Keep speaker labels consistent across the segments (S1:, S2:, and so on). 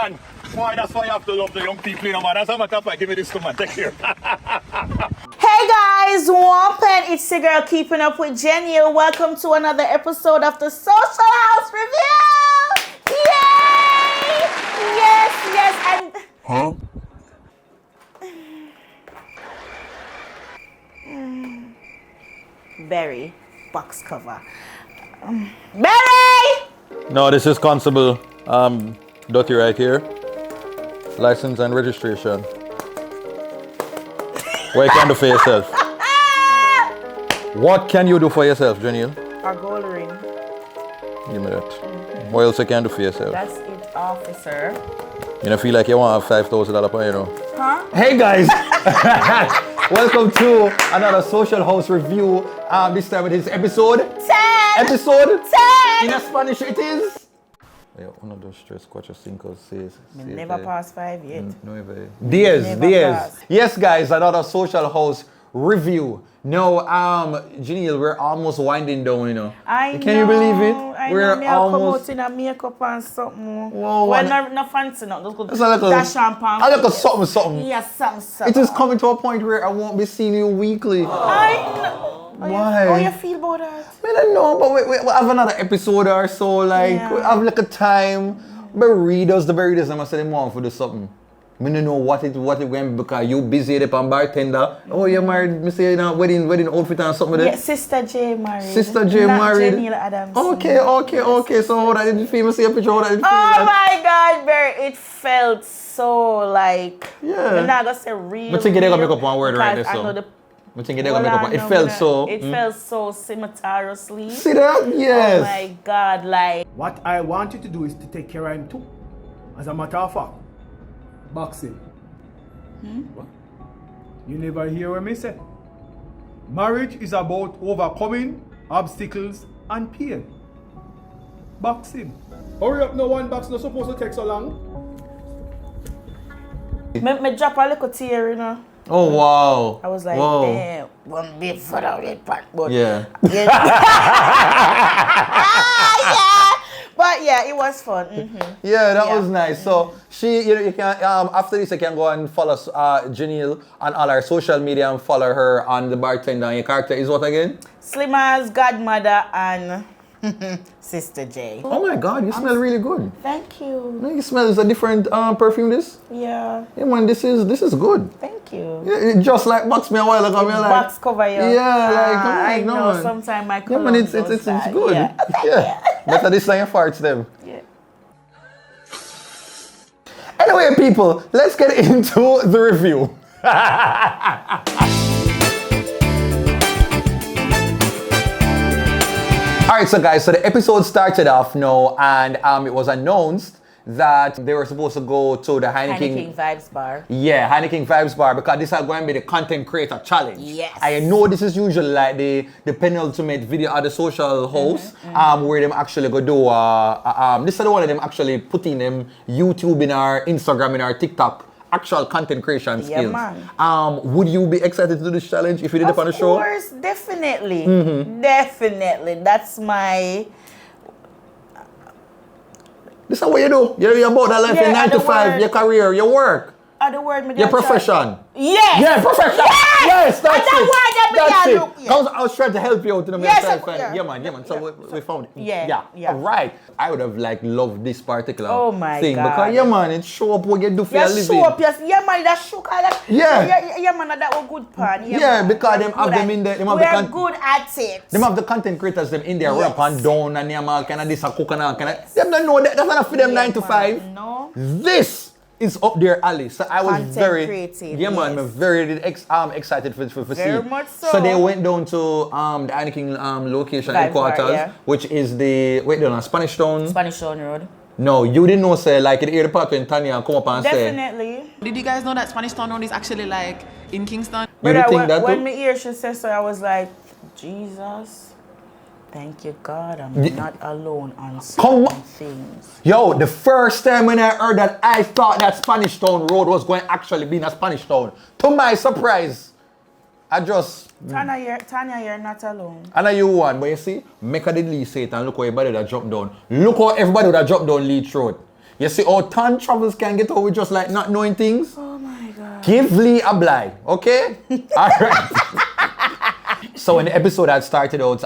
S1: man. Boy, that's why you have to love the young people, you know, man. That's how much I give me this to man. Take care.
S2: Hey guys, Wampin, it's your girl Keeping Up with Jehneel. Welcome to another episode of the Social House Review. Yay! Yes, and...
S1: Huh?
S2: Berry, box cover. Berry!
S3: No, this is Constable Dutty right here. License and registration. What you can do for yourself? What can you do for yourself, Jehneel?
S2: A gold ring.
S3: Give me that. What else you can do for yourself?
S2: That's it, officer.
S3: You don't feel like you want to have $5,000 per, you know?
S2: Huh?
S3: Hey guys! Welcome to another Social House Review. This time it is episode
S2: 10!
S3: Episode
S2: 10!
S3: In Spanish it is. Yeah, one of those stress cuatro cinco seis.
S2: Never passed 5 yet.
S3: Diez. Yes, guys, another Social House Review. No, Jehneel, we're almost winding down, you know. Can you believe it?
S2: We're almost come out in a makeup and something.
S3: Whoa,
S2: well, not fancy, not.
S3: It's a little,
S2: champagne.
S3: A little something.
S2: Yes, something.
S3: It is coming to a point where I won't be seeing you weekly.
S2: I know.
S3: Why?
S2: How you feel about that?
S3: I don't know, but we'll have another episode or so, like, we'll have like a time. But readers, the readers, I'm say them want for do something. I don't know what it went because you busy at the bartender. Oh, you're married, me say wedding outfit and something there.
S2: Yeah, Sister J married.
S3: Sister J married.
S2: Jehneel Adams.
S3: Okay. So how that did feel? Me see a picture how that did feel.
S2: Oh my God, Barry, it felt so like.
S3: Yeah.
S2: I'm not gonna say real.
S3: I think they're gonna make up one word right there, so. I think they're gonna make up one. It felt so.
S2: It felt so simultaneously.
S3: See that? Yes.
S2: Oh my God, like.
S4: What I want you to do is to take care of him too. As a matter of fact, boxing. What? You never hear what me say? Marriage is about overcoming obstacles and pain. Boxing. Hurry up, no one box not supposed to take so long.
S2: Me drop a little tear, you know.
S3: Oh wow.
S2: I was like,
S3: whoa.
S2: damn, one bit further out that part, but
S3: yeah.
S2: But yeah, it was fun. Mm-hmm.
S3: Yeah, that was nice. So you can after this you can go and follow Jehneel on all our social media and follow her on the bartender. And your character is what again?
S2: Slimmer's godmother and Sister J.
S3: Oh my God, you smell really good.
S2: Thank you.
S3: You smell a different perfume. This.
S2: Yeah.
S3: Yeah, man, this is good.
S2: Thank you.
S3: Yeah, it just like box me a while ago. Like,
S2: box cover you.
S3: Yeah, like
S2: I
S3: no,
S2: know.
S3: Man.
S2: Sometimes my
S3: yeah, man, it's good. Yeah. Better this than your farts, them.
S2: Yeah.
S3: Anyway, people, let's get into the review. Alright, so guys, so the episode started off now, and it was announced that they were supposed to go to the
S2: Heineken Vibes Bar.
S3: Yeah, Heineken Vibes Bar, because this is going to be the content creator challenge.
S2: Yes.
S3: I know this is usually like the penultimate video of the social host, where them actually go do this is the one of them actually putting them YouTube in our Instagram, in our TikTok. Actual content creation skills.
S2: Man.
S3: Would you be excited to do this challenge if you did it on the show?
S2: Of course, definitely. Definitely. That's my...
S3: This is what you do. You're about that life, your 9 to 5, your career, your work.
S2: The word
S3: your profession.
S2: Yes.
S3: Yeah, profession. Yes, that's it. I was trying to help you out.
S2: Yes,
S3: yeah, man. So we found it.
S2: Yeah.
S3: All right. I would have loved this particular
S2: God.
S3: thing because yeah, man, it show up what you do for your living.
S2: Show up, yes. Yeah, man, that show that.
S3: Yeah,
S2: man, that was good pan.
S3: Yeah, because them have them in there.
S2: We are good at it.
S3: Them have the content creators them in there, up and down, and them all kind of this and cook and all kind of. Them don't know that. That's not for them 9 to 5.
S2: No.
S3: This is up their alley. So I was very
S2: creative,
S3: man, I'm very excited for
S2: very
S3: seeing.
S2: Much so.
S3: So they went down to the Heineken location headquarters, which is the on Spanish Town.
S2: Spanish Town Road.
S3: No, you didn't know, say, like in the airport when Tanya come up and
S2: Definitely.
S5: Did you guys know that Spanish Town Road is actually like in Kingston?
S3: You didn't think that
S2: when me hear she says so, I was like, Jesus. Thank you, God, I'm not alone on certain things.
S3: Yo, the first time when I heard that, I thought that Spanish Town Road was going to actually be in a Spanish Town. To my surprise, I just...
S2: Tanya, you're not alone.
S3: I know you won, but you see, make a did lead say it and look how everybody that dropped down. Look how everybody that dropped down lead throat. You see how ton travels can get over just like not knowing things?
S2: Oh my God.
S3: Give Lee a blind, okay? All right. So in the episode that started out,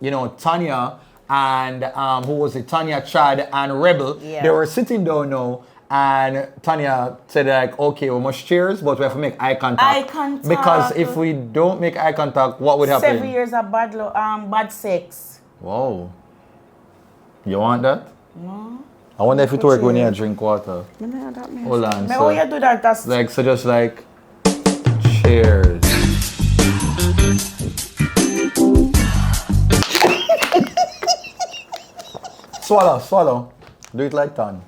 S3: you know, Tanya and who was it? Tanya, Chad, and Rebel.
S2: Yeah.
S3: They were sitting down now, and Tanya said like, okay, we must cheers, but we have to make eye contact.
S2: Eye contact.
S3: Because if we don't make eye contact, what would happen?
S2: 7 years of bad sex.
S3: Whoa. You want that? No. I wonder if it work when you drink water. Hold on.
S2: May you do that? That's
S3: like, so just like, cheers. Swallow, swallow. Do it like Tan.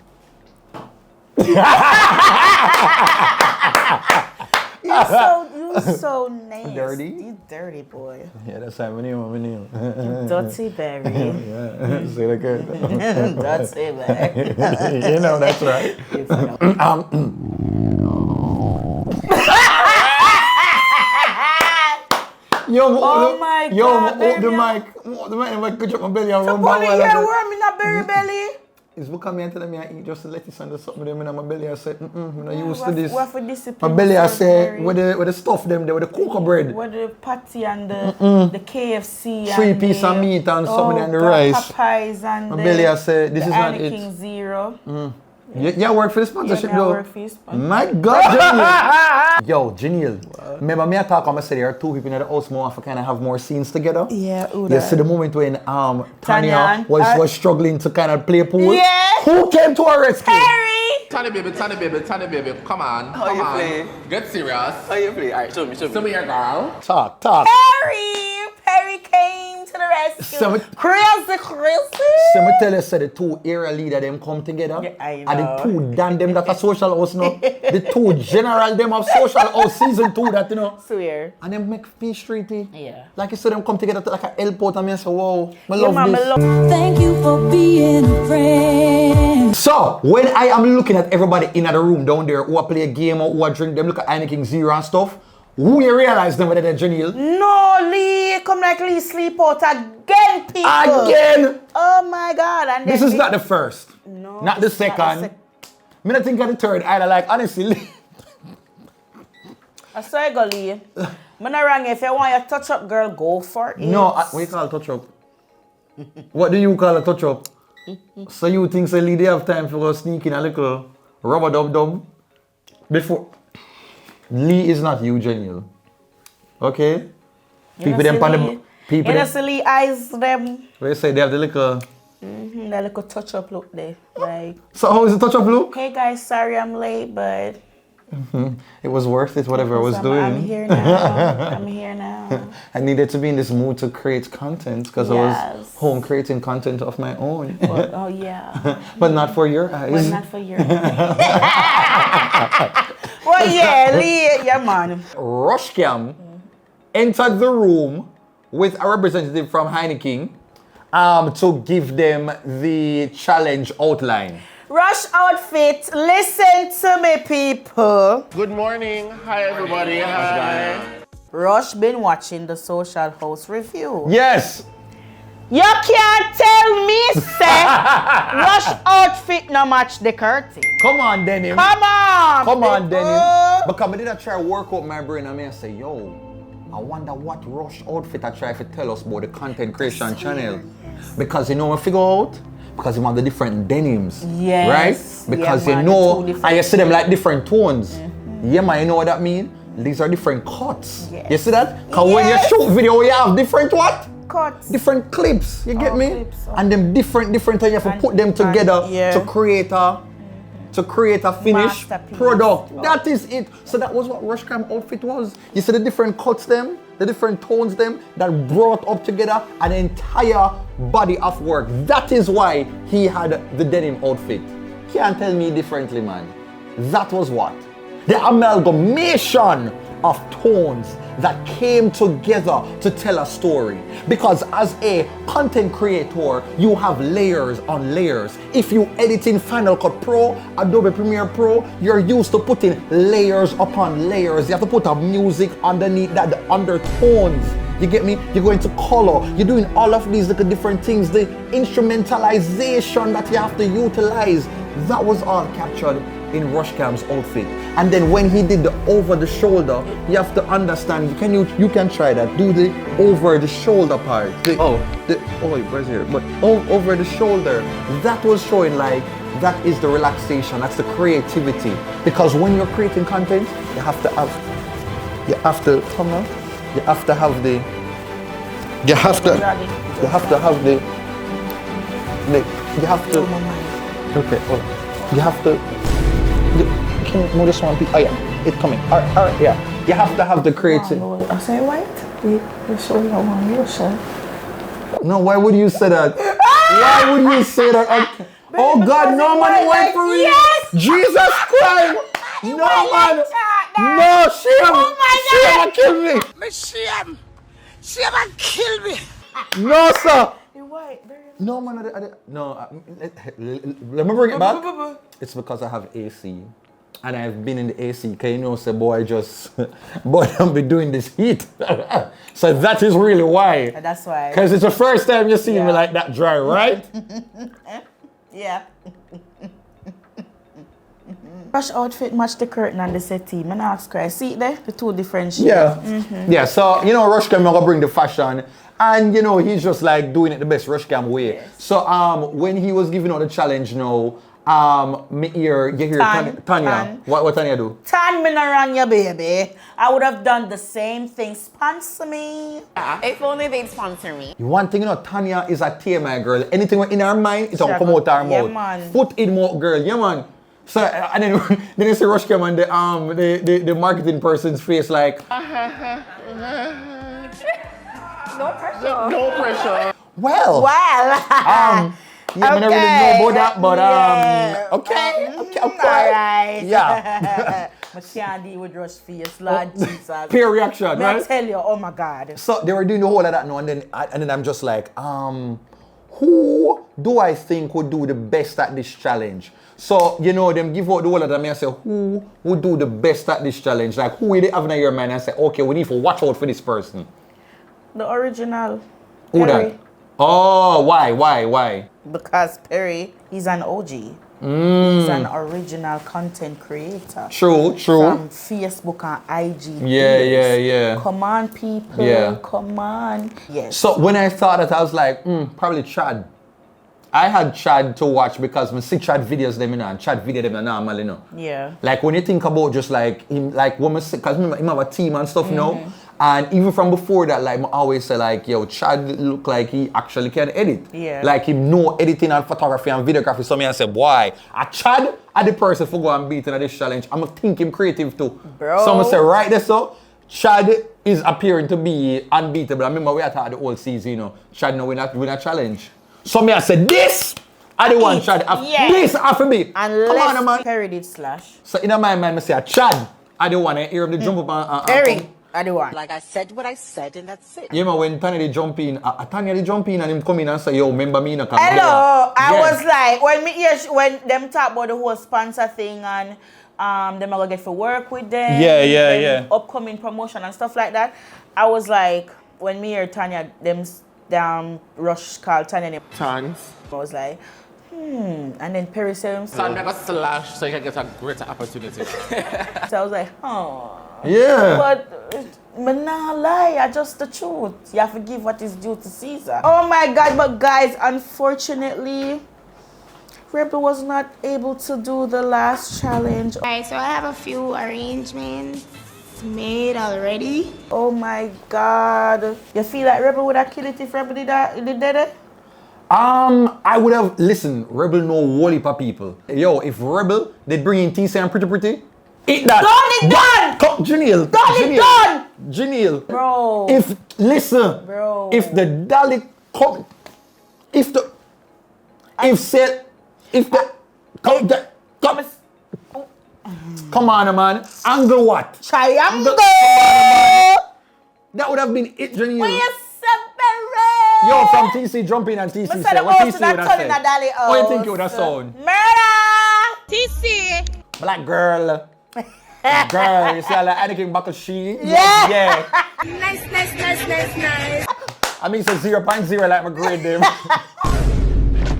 S2: You're so nice.
S3: Dirty?
S2: You dirty boy.
S3: Yeah, that's how my name.
S2: Duttyberry.
S3: Yeah, say it again.
S2: Duttyberry.
S3: You know, that's right. Yo,
S2: Oh my God,
S3: hold
S2: baby.
S3: the mic. Hold the mic, and I could drop my belly and run
S2: Put
S3: back.
S2: it here, worm in a berry belly.
S3: It's because me and tell me I eat just lettuce and something them in my belly. I said, I'm not used to this.
S2: What for discipline?
S3: My belly, I say,
S2: Berry?
S3: with the stuff them there, with the cocoa bread.
S2: With the patty and the KFC and
S3: 3 piece of meat and something and the rice.
S2: Popeyes and
S3: My belly, I say, this is not it.
S2: King Zero.
S3: You work for the sponsorship
S2: Yeah, me I
S3: though?
S2: work for the sponsorship.
S3: My God, Jehneel. Yo, Jehneel. Remember me I talk on my city, there are 2 people in the house more to kind of have more scenes together.
S2: Yeah, who
S3: You
S2: that?
S3: see the moment when Tanya
S2: Tanya
S3: was struggling to kind of play pool?
S2: Yeah.
S3: Who came to her rescue?
S2: Harry!
S6: Tanya baby, come on.
S7: How you play?
S6: Get serious.
S7: How you play? Alright, show me.
S6: Show me your girl.
S3: Talk.
S2: Perry came to the rescue.
S3: So me-
S2: Crazy.
S3: So me tell you, say the 2 area leader them come together.
S2: Yeah, I
S3: And the
S2: know.
S3: 2 Dan them that are social house now. The 2 general them of social house season 2 that you know.
S2: Swear.
S3: And them make fish treaty.
S2: Yeah.
S3: Like you said, them come together to like a help out and me and say, wow, I
S2: Yeah,
S3: love
S2: man,
S3: this.
S2: I love
S8: Thank you for being a friend.
S3: So, when I am looking at everybody in the room down there who are play a game or who are drink them, look at King Zero and stuff, who you realize them whether they're Jehneel?
S2: No, Lee, come like Lee sleep out again, people.
S3: Again!
S2: Oh my God. And
S3: This
S2: then
S3: is not the first.
S2: No,
S3: Not the
S2: it's not the
S3: second. Me not think of the third either, like honestly.
S2: I saw you go, Lee. I'm not wrong. If you want your touch up, girl, go for it.
S3: No, what you call touch up? What do you call a touch up? So you think so Lee they have time for us sneaking a little rubber dub before? Lee is not you, Jehneel. Okay? People them pan the people
S2: You know,
S3: them,
S2: silly eyes, them.
S3: where you say they have the little.
S2: That little touch up look there. Like,
S3: So how is the touch up look?
S2: hey guys, sorry I'm late, but
S3: It was worth it, whatever I was doing.
S2: I'm here now. I'm here now.
S3: I needed to be in this mood to create content because I
S2: Yes.
S3: was home creating content of my own.
S2: But, oh yeah.
S3: But not for your eyes.
S2: But not for your. Well, yeah, Lee, yeah, man.
S3: Rushcam entered the room with a representative from Heineken to give them the challenge outline.
S2: Rush outfit. Listen to me, people.
S6: Good morning. Hi, everybody. Hi.
S2: Rush been watching the Social House review.
S3: Yes!
S2: You can't tell me, say, Rush outfit no match the curtain.
S3: Come on, Denim.
S2: Come on,
S3: Come on,
S2: people.
S3: Denim. Because I did try to work out my brain and I say, yo, I wonder what Rush outfit I try to tell us about the content creation channel. Because you know what I figure out? Because you want the different denims.
S2: Yes.
S3: Right? Because
S2: Yeah, man,
S3: you know,
S2: the 2 different
S3: and you see them like different tones. Yeah, man, you know what that means? These are different cuts.
S2: Yes.
S3: You see that? Because when you
S2: Yes.
S3: shoot video, you have different what?
S2: Cuts.
S3: Different clips, you get
S2: Oh,
S3: me?
S2: clips, oh.
S3: And them different and you have to put them together
S2: yeah.
S3: to create a finished
S2: Masterpiece.
S3: product.
S2: Oh.
S3: That is it. So that was what Rushcam outfit was. You see the different cuts them, the different tones them that brought up together an entire body of work. That is why he had the denim outfit. Can't tell me differently, man. That was what? The amalgamation of tones that came together to tell a story. Because as a content creator, you have layers on layers. If you edit in Final Cut Pro, Adobe Premiere Pro, you're used to putting layers upon layers. You have to put a music underneath that, the undertones. You get me? You're going to color. You're doing all of these little different things. The instrumentalization that you have to utilize. That was all captured in Rushcam's outfit. And then when he did the over the shoulder, you have to understand, you can try that. Do the over the shoulder part. Where's here? But over the shoulder, that was showing like, that is the relaxation, that's the creativity. Because when you're creating content, you have to have the, can you move this one? Oh yeah, it's coming. All right, yeah. You have to have the creativity.
S2: I say white. We show you one motion.
S3: No, why would you say that? Why would you say that? Oh God, no man, wait for me.
S2: Yes!
S3: Jesus Christ! No man! No, shame!
S2: Oh my
S3: Shame and kill me!
S2: Shame and kill me!
S3: No, sir!
S2: White,
S3: no man, let me bring it back. It's because I have AC. And I've been in the AC, cause you know, say boy don't be doing this heat. So that is really why.
S2: That's why.
S3: Cause it's the first time you see me like that dry, right?
S2: Yeah. Rush outfit match the curtain and the settee. Man ask Christ. See there? The two different shades.
S3: Yeah. Yeah, so you know Rush Cam gonna bring the fashion. And you know, he's just like doing it the best Rush Cam way. Yes. So when he was giving out the challenge now, you hear Tanya. What Tanya do?
S2: Tan me not run your baby. I would have done the same thing. Sponsor me.
S7: If only they'd sponsor me.
S3: One thing you know, Tanya is a TMI girl. Anything in her mind, it's gonna come out her mouth.
S2: Man.
S3: Foot in mouth girl, yeah man. So and then you see Rush Cam and the marketing person's face like
S7: No pressure. No pressure.
S3: Well. Yeah, I don't really know about that, but okay.
S2: Alright.
S3: Yeah.
S2: I can't deal with Rush face, Lord Jesus.
S3: Peer reaction, right?
S2: I tell you, oh my God.
S3: So they were doing the whole of that now, and then I'm just like, who do I think would do the best at this challenge? So, you know, them give out the whole of them and say, who would do the best at this challenge? Like, who will they have in your mind and say, okay, we need to watch out for this person?
S2: The original.
S3: Who that? Oh, why?
S2: Because Perry, he's an OG. He's an original content creator.
S3: True.
S2: From Facebook and IG.
S3: Yeah.
S2: Come on, people.
S3: Yeah.
S2: Come on. Yes.
S3: So when I thought that, I was like, probably Chad. I had Chad to watch because when I see Chad videos them, and Chad video them normal, you know.
S2: Yeah.
S3: Like when you think about just like him, like when I see, because him have a team and stuff now. And even from before that, like I always say like, yo, Chad look like he actually can edit.
S2: Yeah.
S3: Like him know editing and photography and videography. So me I say, boy, a Chad are the person for go and beat in this challenge. I'm gonna think him creative too.
S2: Bro.
S3: So I'm gonna say right there, so Chad is appearing to be unbeatable. I remember we had the whole season, you know. Chad no win a challenge. So me I said this. I the one Chad. This after me.
S2: And
S3: come on, man.
S2: Perry did slash.
S3: So in my mind, I say Chad. I the one. I hear him the jump up and
S2: Perry. I do one.
S9: Like I said what I said, and that's it.
S3: Yeah, man, when Tanya they jump in, and him come in and say, yo, remember me in a camera.
S2: Hello. I was like, when them talk about the whole sponsor thing and them are gonna get for work with them.
S3: Yeah.
S2: Upcoming promotion and stuff like that. I was like, when me or Tanya, them Rush called Tanya.
S6: Thanks.
S2: I was like, and then Perry said,
S6: So I'm gonna slash so you can get a greater opportunity.
S2: So I was like,
S3: Yeah.
S2: But man, nah lie, I just the truth. You have to give what is due to Caesar. Oh my God, but guys, unfortunately, Rebel was not able to do the last challenge.
S10: Alright, so I have a few arrangements made already.
S2: Oh my God. You feel like Rebel would have killed it if Rebel did it?
S3: I would have, listen, Rebel know whole heap of people. Yo, if Rebel, they bring in TC and Pretty, eat that.
S2: Done!
S3: Come, Jehneel.
S2: Done!
S3: Jehneel.
S2: Bro. Bro.
S3: If the Dolly come, come on, man. Angle what?
S2: Triangle.
S3: That would have been it, Jehneel.
S2: Well, yes, Berry.
S3: Yo, from TC jumping and TC say, what TC would have said? What do you think it would have sound?
S2: Murder! TC.
S3: Black girl. Girl, you see how like Anakin buckle she?
S2: Yeah.
S10: Nice.
S3: I mean, it's a 0.0 like my grade them.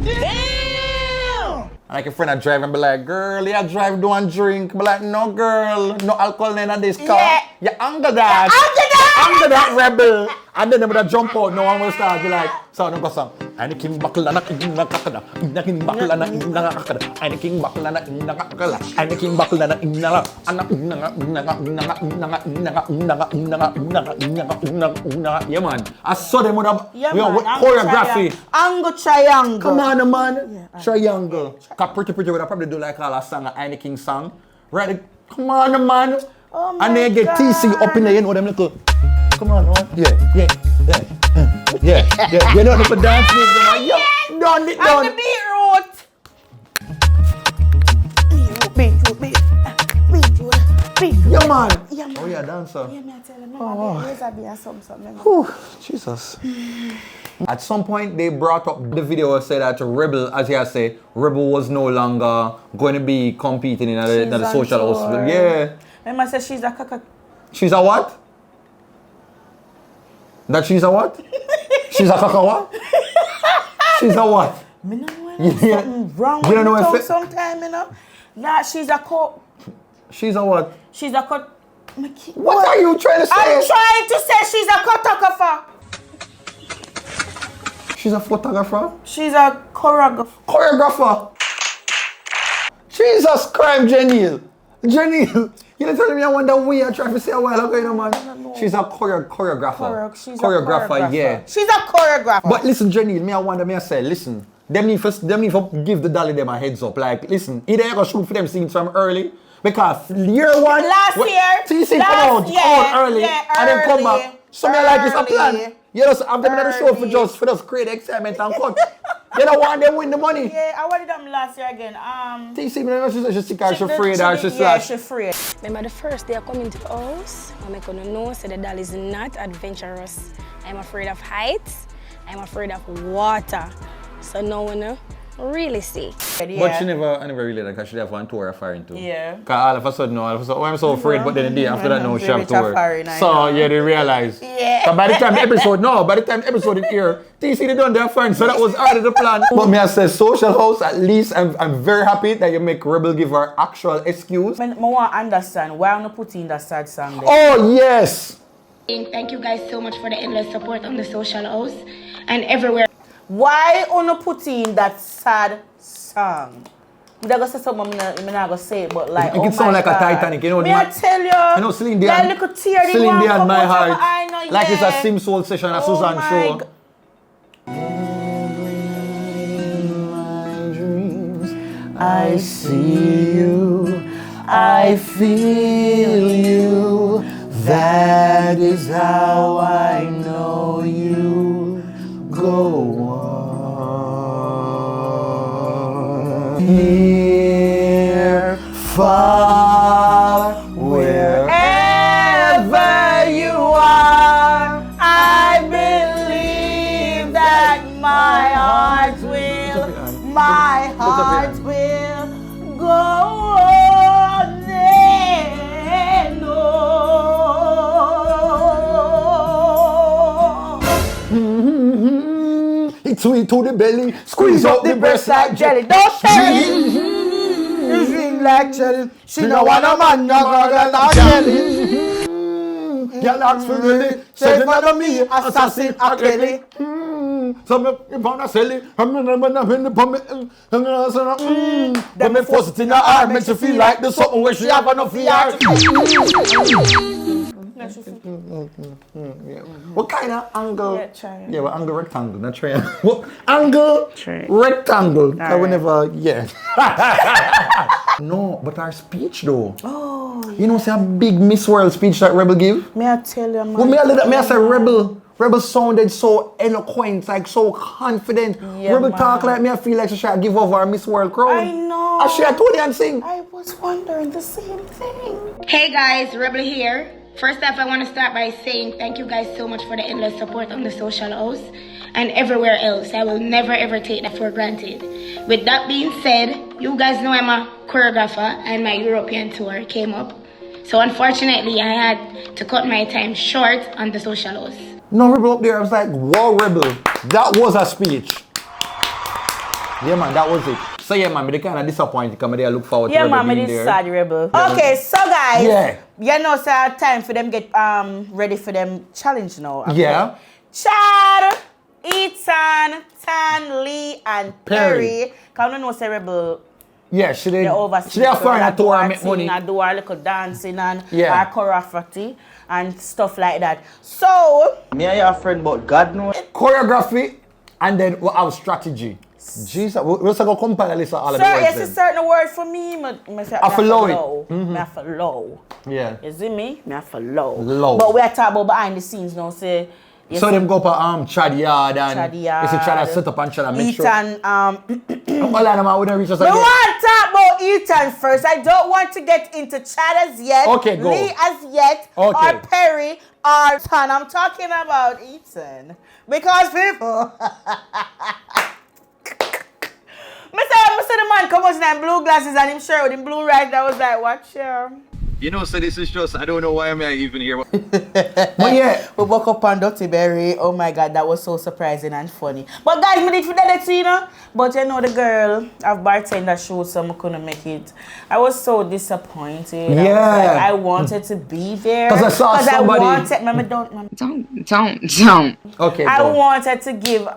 S2: Damn!
S3: And like a friend I drive and be like, girl, you drive, do and drink. Be like, no girl, no alcohol in this car.
S2: Yeah.
S3: You anger that. Anger that rebel. And then they would jump out, no one will start be like, so no go song. And the king buckle and the king buckle and the king buckle and the king buckle and the king buckle and the king buckle and the king buckle and the king buckle. Yeah man, I saw them with choreography.
S2: Angle triangle.
S3: Come on man, triangle. Cause pretty would probably do like all a song, a Annie King song. Right? Come on man.
S2: Oh my
S3: and they get TC up in there, you know them little. Come on, man. Yeah. You know the dance moves, man. Yeah, done it, done.
S2: And the beetroot.
S3: Yeah, man.
S2: Yeah, man.
S3: Oh, yeah, dancer.
S2: Yeah, me I tell them.
S3: Jesus. At some point, they brought up the video said that Rebel, as you say, Rebel was no longer going to be competing in the social house. Yeah.
S2: Remember, I said she's a caca.
S3: She's a what? That she's a what? She's a caca what? She's a what?
S2: Me no know something wrong with the tongue sometime, you know. Nah, she's a co.
S3: She's a what?
S2: She's a co.
S3: What are you trying to say?
S2: I'm trying to say she's a photographer.
S3: She's a photographer?
S2: She's a choreographer.
S3: Choreographer? Jesus Christ, Jehneel. Jehneel, you know telling me I wonder what you're trying to say a while ago, you know, man. She's a choreographer. Choreographer, yeah.
S2: She's a choreographer.
S3: But listen, Jehneel, me I wonder, me I say, listen, them need to give the dolly them a heads up. Like, listen, either you go shoot for them scenes from early, because year one,
S2: last year,
S3: TC come out early, and then come back. So me like it's a plan. You just have them in the show for just create excitement and cut. You don't want them win the money.
S2: Yeah, I wanted them last year again.
S3: TC, she's sick or she's afraid or she's
S2: yeah, she's afraid.
S11: Remember the first day I come into the house, I'm gonna know so the doll is not adventurous. I'm afraid of heights. I'm afraid of water. So no one really see.
S3: Yeah. But I never really like she have one tour of firing too.
S2: Yeah.
S3: Cause all of a sudden, oh, I'm so afraid, but then the day after that, no, she have tour. So yeah, they realize.
S2: Yeah.
S3: Cause by the time the episode is here, TC they done their fine, so that was already the plan. But me I say social house, at least I'm very happy that you make Rebel give her actual excuse.
S2: I want to understand why I'm not putting that sad song there.
S3: Oh yes.
S10: Thank you guys so much for the endless support on the social house and everywhere.
S2: Why you not putting that sad song? I'm going to say something, I'm not going to say it, but like,
S3: it can sound like a Titanic, you know.
S2: Me I tell you,
S3: you know, Celine Dion, my heart, like it's a Sim Soul session, a Suzanne show. I see you, I feel you, that is how I know you. Go on. Near, far, wherever you are, I believe that my heart will go on and on. It's sweet to the belly, squeeze up the breast like jelly. Don't tell it. You sing like jelly. She no want a man, no girl, not jelly. Girl ask for really, say for me, assassin, a Kelly. So me found a silly, I'm in the pump, then me force it in her arm, makes you feel like there's something where she have enough fear. What kind of angle? Yeah, what angle rectangle, not triangle. What angle? Rectangle. I will never, yeah. No, but our speech though. Oh. You know, say a big Miss World speech that Rebel give?
S2: May I tell you, man?
S3: Well, me I say Rebel sounded so eloquent, like so confident. Yeah, Rebel talk like me, I feel like she should give over our Miss World crown.
S2: I know.
S3: And she had told you and sing.
S2: I was wondering the same thing.
S10: Hey guys, Rebel here. First off, I want to start by saying thank you guys so much for the endless support on the social house and everywhere else. I will never ever take that for granted. With that being said, you guys know I'm a choreographer and my European tour came up. So unfortunately, I had to cut my time short on the social house.
S3: No, Rebel up there, I was like, wow, Rebel, that was a speech. Yeah, man, that was it. So yeah, man, me kind of disappointed because I look forward to
S2: Yeah,
S3: Rebel
S2: man,
S3: being
S2: it is
S3: there.
S2: sad, Rebel. Okay, so guys,
S3: Yeah.
S2: you know, so time for them get ready for them challenge now. Okay?
S3: Yeah.
S2: Chad, Ethan, Tan, Lee, and Perry. Can you know, say Rebel?
S3: Yeah, she did.
S2: She
S3: did a foreign tour and make money.
S2: And do her little dancing and
S3: Yeah.
S2: her choreography and stuff like that. So,
S12: Me and your friend, but God knows.
S3: Choreography and then we have strategy. Jesus, we're just going to compile a list of all of the
S2: sir,
S3: words.
S2: yes,
S3: then.
S2: it's certain word for me. I
S3: follow it.
S2: I follow.
S3: Yeah.
S2: You see me? I follow.
S3: Low.
S2: But we are talking about behind the scenes now. Say,
S3: So them go up Chad Yard and
S2: Chad Yard.
S3: you see Chad set up and Chad and make
S2: Ethan,
S3: sure. All of them are reach us
S2: we
S3: again.
S2: want to talk about Ethan first. I don't want to get into Chad as yet,
S3: Okay, go.
S2: Lee as yet,
S3: Okay.
S2: or Perry, or Tan. I'm talking about Ethan. Because people... Mr. the man come out in them blue glasses and him shirt with him blue right. I was like, watch him.
S1: You know, so this is just, I don't know why I'm even here.
S3: But yeah.
S2: We woke up on Duttyberry. Oh my God, that was so surprising and funny. But guys, we did for that, you know. But you know, the girl of bartender show, so I couldn't make it. I was so disappointed.
S3: Yeah.
S2: I wanted to be there.
S3: Because I saw somebody.
S2: I wanted, Mama, don't.
S3: Okay,
S2: I
S3: go.
S2: wanted to give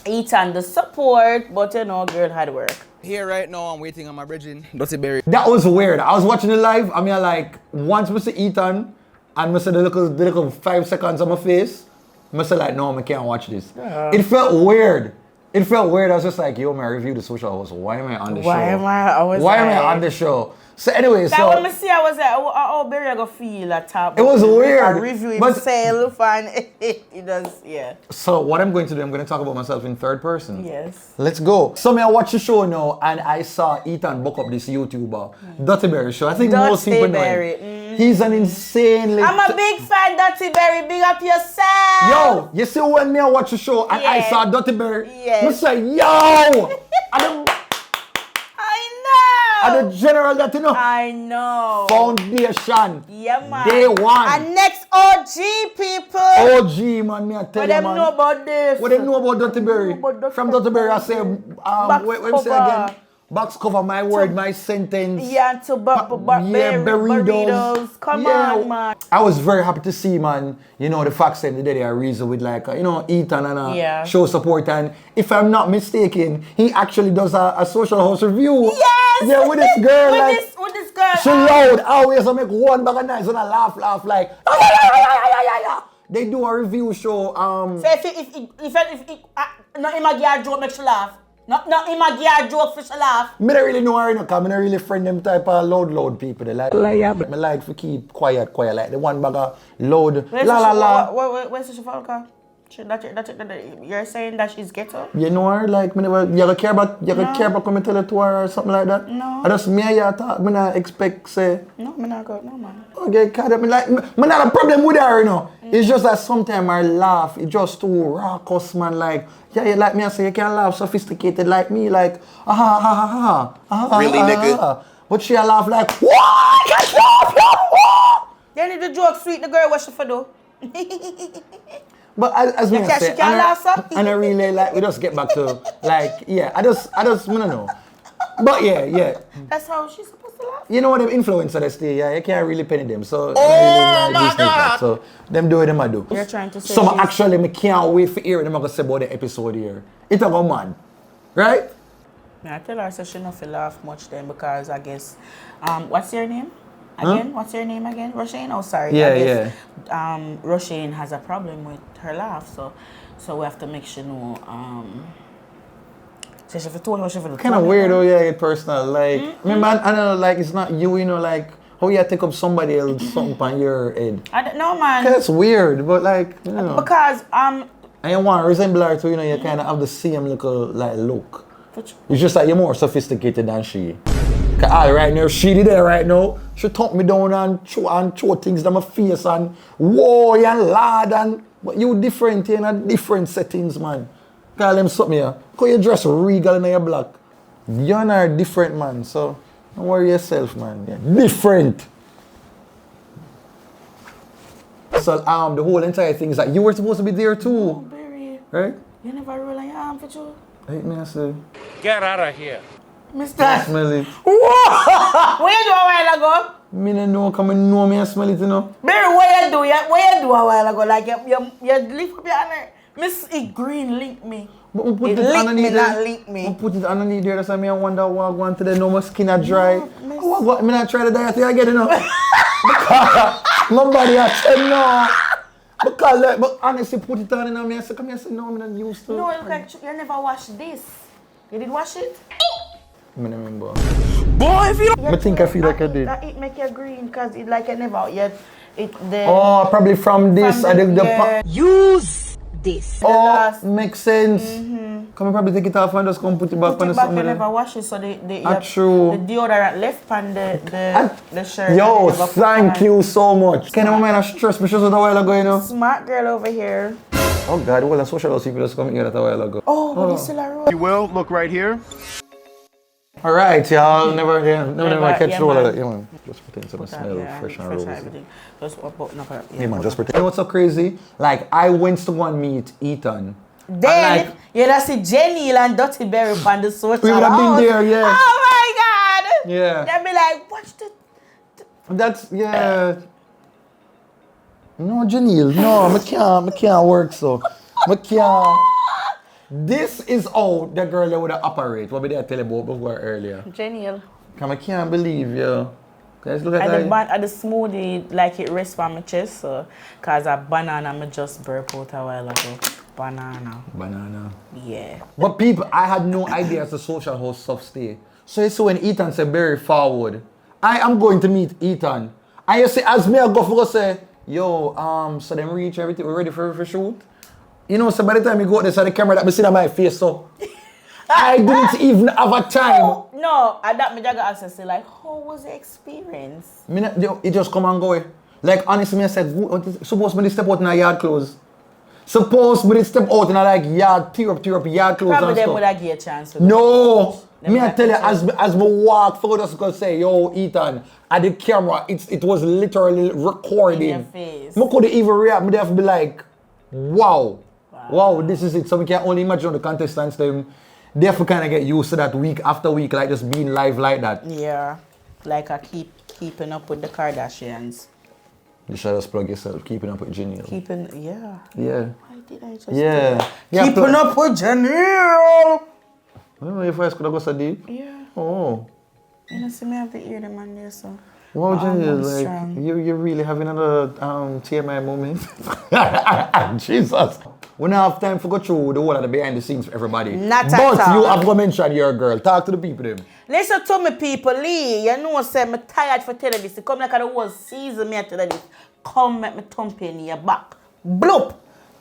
S2: Ethan the support, but you know, girl had work.
S12: Here right now, I'm waiting on my bridging. Duttyberry.
S3: That was weird. I was watching it live. I mean, like, once Mr. Ethan and Mr. The little 5 seconds on my face, Mr. like, no, I can't watch this. It felt weird. It felt weird. I was just like, yo, man, I review the social host. Why am I on the show?
S2: Why am I
S3: on the show? So anyway,
S2: that when I see, I was like, oh, Barry, I go feel a top.
S3: It was weird.
S2: I review himself and it does, yeah.
S3: So what I'm going to do, I'm going to talk about myself in third person.
S2: Yes.
S3: Let's go. So me, I watched the show now and I saw Ethan book up this YouTuber, DuttyBerryshow. I think most people know him. He's an insanely...
S2: I'm a big fan, Duttyberry. Big up yourself.
S3: Yo, you see when me I watch the show and I saw Duttyberry, I say, yo! And the general that you know.
S2: I know.
S3: Foundation.
S2: Yeah, man.
S3: Day one.
S2: And next OG people.
S3: OG, man, me I tell
S2: What
S3: you,
S2: them
S3: man.
S2: know about this?
S3: What them know about Duttyberry? From Duttyberry, I say, what me say again? Box cover, my word, my sentence.
S2: Yeah, to burritos. Come on, man.
S3: I was very happy to see, man, you know, the facts that they are reason with like, you know, Ethan and show support. And if I'm not mistaken, he actually does a social house review.
S2: Yes!
S3: Yeah, with this girl.
S2: With this girl.
S3: She loud, always I make one bag of nice and I laugh like, they do a review show.
S2: So if not him a gear joke makes you laugh. Not him a gear joke for you laugh.
S3: Me don't really know her, because I don't really friend them type of loud people. They like, me like to keep quiet, like the one bag of loud, la.
S2: Where's the Falca? You're saying that she's ghetto?
S3: You know her, like, me never, you care about come and tell her to her or something like that?
S2: No.
S3: I just, me and you talk, me not expect, say.
S2: No, me not go, no, man.
S3: Okay, kind me like, me not a problem with her, you know. It's just that sometimes I laugh, it's just too raucous, man, like, yeah, you like me, I say, you can't laugh sophisticated like me, like,
S12: Really, nigga?
S3: But she laugh like, what? Can't laugh,
S2: Then if the joke sweet, the girl, what she for do?
S3: But as me say,
S2: she can't laugh, sir?
S3: and I really like, we just get back to, like, yeah, I just, I don't know. But yeah.
S2: That's how she's supposed to laugh?
S3: You know what, them influencers stay, yeah, you can't really penny them, so.
S12: Oh my God!
S3: So, them do what them I do.
S2: You're trying to say
S3: So actually, me can't wait for hearing them going to say about the episode here. It's a go mad, right?
S2: I tell her, so she not feel laugh much then, because I guess, what's your name? Again? What's your name again? Roshane? Oh, sorry.
S3: Yeah.
S2: Roshane has a problem with her laugh, so we have to make sure so she told her she feel
S3: Kind of weird, oh yeah, get personal. Like, I mean, man, I don't know, like, it's not you, you know, like, how you take up somebody else something on your head.
S2: I don't know, man.
S3: That's weird, but like, you know.
S2: Because,
S3: and you want to resemble her to, you know, you kind of have the same little, like, look. It's just like you're more sophisticated than she. Cause right now, she did it right now. She took me down and throw things down my face and whoa and lad and but you different in a different settings, man. Call them something here. Cause you dress regal in your black. You're not different, man. So don't worry yourself, man. Yeah. Different. So the whole entire thing is that you were supposed to be there too.
S2: Barry,
S3: right?
S2: you never roll on your arm for you?
S3: Hey, me I say.
S6: Get out of here.
S2: Mr.
S3: Smell it.
S2: What you do a while ago?
S3: Me no know, come and know me I smell it, you know.
S2: Barry, what you do? What you do a while ago? Like you lift up your hand. Miss it green link me.
S3: But we put
S2: It
S3: it
S2: link
S3: underneath
S2: me,
S3: there.
S2: not link me.
S3: We put it underneath there. That's why me I wonder what I want to the no my skin are dry. What me not try the diet again, you know. Because my body I said no. Because like, but honestly put it on and me I say come here, I say no, I'm not used to.
S2: No, it look like you never washed this. You did wash it?
S3: I don't remember.
S6: Boy, if you don't.
S3: I think I feel like I did.
S2: That it make you green because it like you never yet.
S3: Oh, probably from this.
S2: Use this.
S3: Oh, makes sense. Come probably take it off and just come put it back on the
S2: back, you
S3: summer.
S2: never wash it, so
S3: true.
S2: the deodorant left on the shirt.
S3: Yo, thank you so much. Can I mind stress me just a while ago, you know?
S2: Smart girl over here.
S3: Oh God, well, the social house people just come here that a while ago.
S2: Oh, but it's still a road.
S1: You will look right here.
S3: All right, y'all. Never catch
S2: yeah,
S3: the whole of
S2: man.
S3: that. Yeah, man. Just pretend to smell fresh and rosy.
S2: everything. Just button up.
S3: Yeah, man, just pretend. You know what's so crazy? Like, I went to go and meet Ethan.
S2: Then, you just see Jehneel and Duttyberry on the social
S3: We would have been
S2: house.
S3: there, yeah.
S2: Oh my God!
S3: Yeah.
S2: They'd be like, watch the...
S3: That's, yeah. No, Jehneel, no, I can't work so. I can't. This is how the girl that would operate. What did I tell you about before earlier?
S2: Jehneel.
S3: I can't believe you. Guys, look at
S2: At the smoothie, like it rests on my chest, so, cause a banana I just burp out a while ago. Banana. Yeah.
S3: But people, I had no idea as the social host stuff stay. So you see when Ethan said very forward, I am going to meet Ethan. And you see, as me I go for say, yo, so them reach everything, we're ready for shoot. You know, so by the time you go there, so the camera that me see on my face, so I didn't even have a time.
S2: No, I that me just got access to like, how was the experience?
S3: It just come and go. Like honestly, I said, suppose me step out in a yard clothes. Suppose me step out in a like yard, tear up yard clothes.
S2: Probably
S3: and
S2: them
S3: stuff.
S2: would have get a chance to
S3: No! Me I tell you, as me walk forward, just gonna say, yo, Ethan, at the camera, it was literally recording.
S2: In your face.
S3: Me couldn't even react. Me have to be like, wow, this is it. So we can only imagine the contestants them. They have to kind of get used to that week after week, like just being live like that.
S2: Yeah, like I keeping up with the Kardashians.
S3: You should just plug yourself, keeping up with Jehneel.
S2: Yeah.
S3: Why
S2: did I just
S3: Yeah.
S2: Keeping up with Jehneel!
S3: I don't know if I could go so deep.
S2: Yeah.
S3: Oh.
S2: You know, see me have to hear them on there, so.
S3: Wow, Jehneel, like,
S2: strong.
S3: you're really having another TMI moment. Jesus. We don't have time to go through the whole of the behind the scenes for everybody.
S2: Not at
S3: But
S2: all.
S3: you have to mention your girl. Talk to the people them.
S2: Listen to me, people. Lee, you know, say I'm tired for telling this. Come like the whole season, me tell this. Come make me thump in your back. Bloop.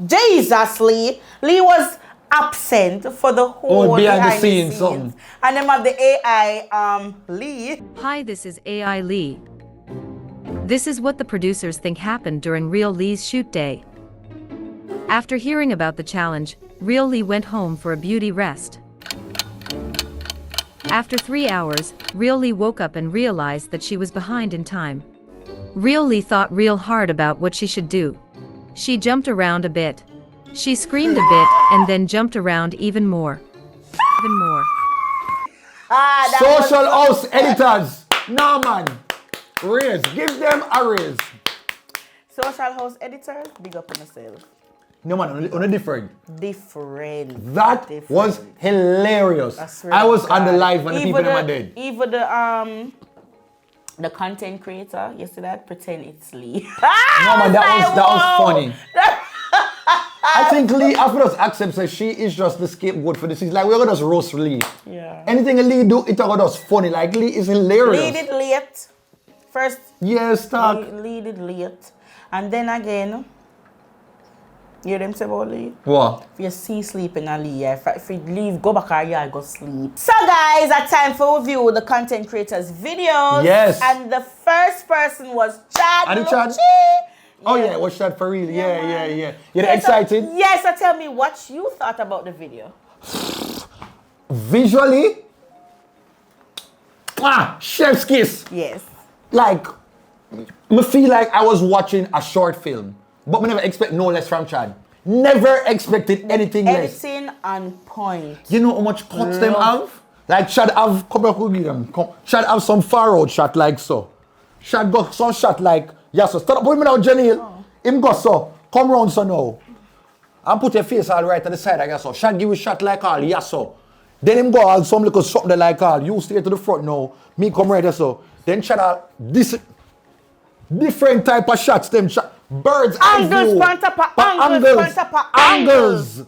S2: Jesus, Lee. Lee was absent for the whole
S3: behind the scenes. Something.
S2: And them have the AI, Lee.
S13: Hi, this is AI Lee. This is what the producers think happened during Real Lee's shoot day. After hearing about the challenge, Real Lee went home for a beauty rest. After 3 hours, Real Lee woke up and realized that she was behind in time. Real Lee thought real hard about what she should do. She jumped around a bit. She screamed a bit and then jumped around even more.
S3: Social house editors. No, man. Raise. Give them a raise.
S2: Social house editors, big up on yourself.
S3: No, man. Only different.
S2: Different.
S3: That was hilarious. I was on the live when the people them are dead.
S2: Even the content creator, you see that? Pretend it's Lee.
S3: No, man. That was funny. I think Lee, after us accepts that she is just the scapegoat for the season. Like, we're gonna just roast Lee.
S2: Yeah.
S3: Anything Lee do, it's gonna just funny. Like, Lee is hilarious.
S2: Lee did late. First.
S3: Yes, talk.
S2: Lee did late. And then again, you hear them say about Lee?
S3: What?
S2: If you see sleeping a Lee, if you leave, go back out here, go sleep. So guys, it's time for review the content creators' videos.
S3: Yes.
S2: And the first person was Chad.
S3: Oh yeah, it was Chad for real. Yeah. You're excited?
S2: Yes, so tell me what you thought about the video.
S3: Visually, chef's kiss.
S2: Yes.
S3: Like, I feel like I was watching a short film, but I never expect no less from Chad. Never expected anything less.
S2: Editing on point.
S3: You know how much cuts them have? Like, should have, come back with them. Should have some far out shot like so. Should go some shot like, yes, so stand up with me now, Jehneel. Him go so. Come round so now. And put your face all right to the side, I guess so. Should give you a shot like all, yes, so. Then him go all some little something there like all. You stay to the front now. Me come right there so. Then should have this different type of shots, them shot. Birds
S2: angles, front up angles.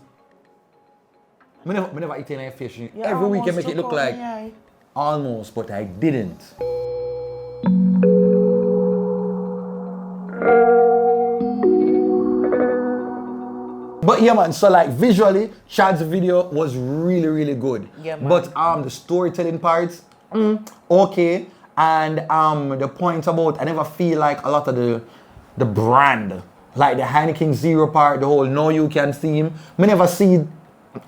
S3: I never eat any fish. Every week I make it look like almost, but I didn't. But yeah, man, so like visually, Chad's video was really, really good.
S2: Yeah, man.
S3: But the storytelling parts, okay. And the point about, I never feel like a lot of the brand, like the Heineken Zero part, the whole No You Can theme, I never see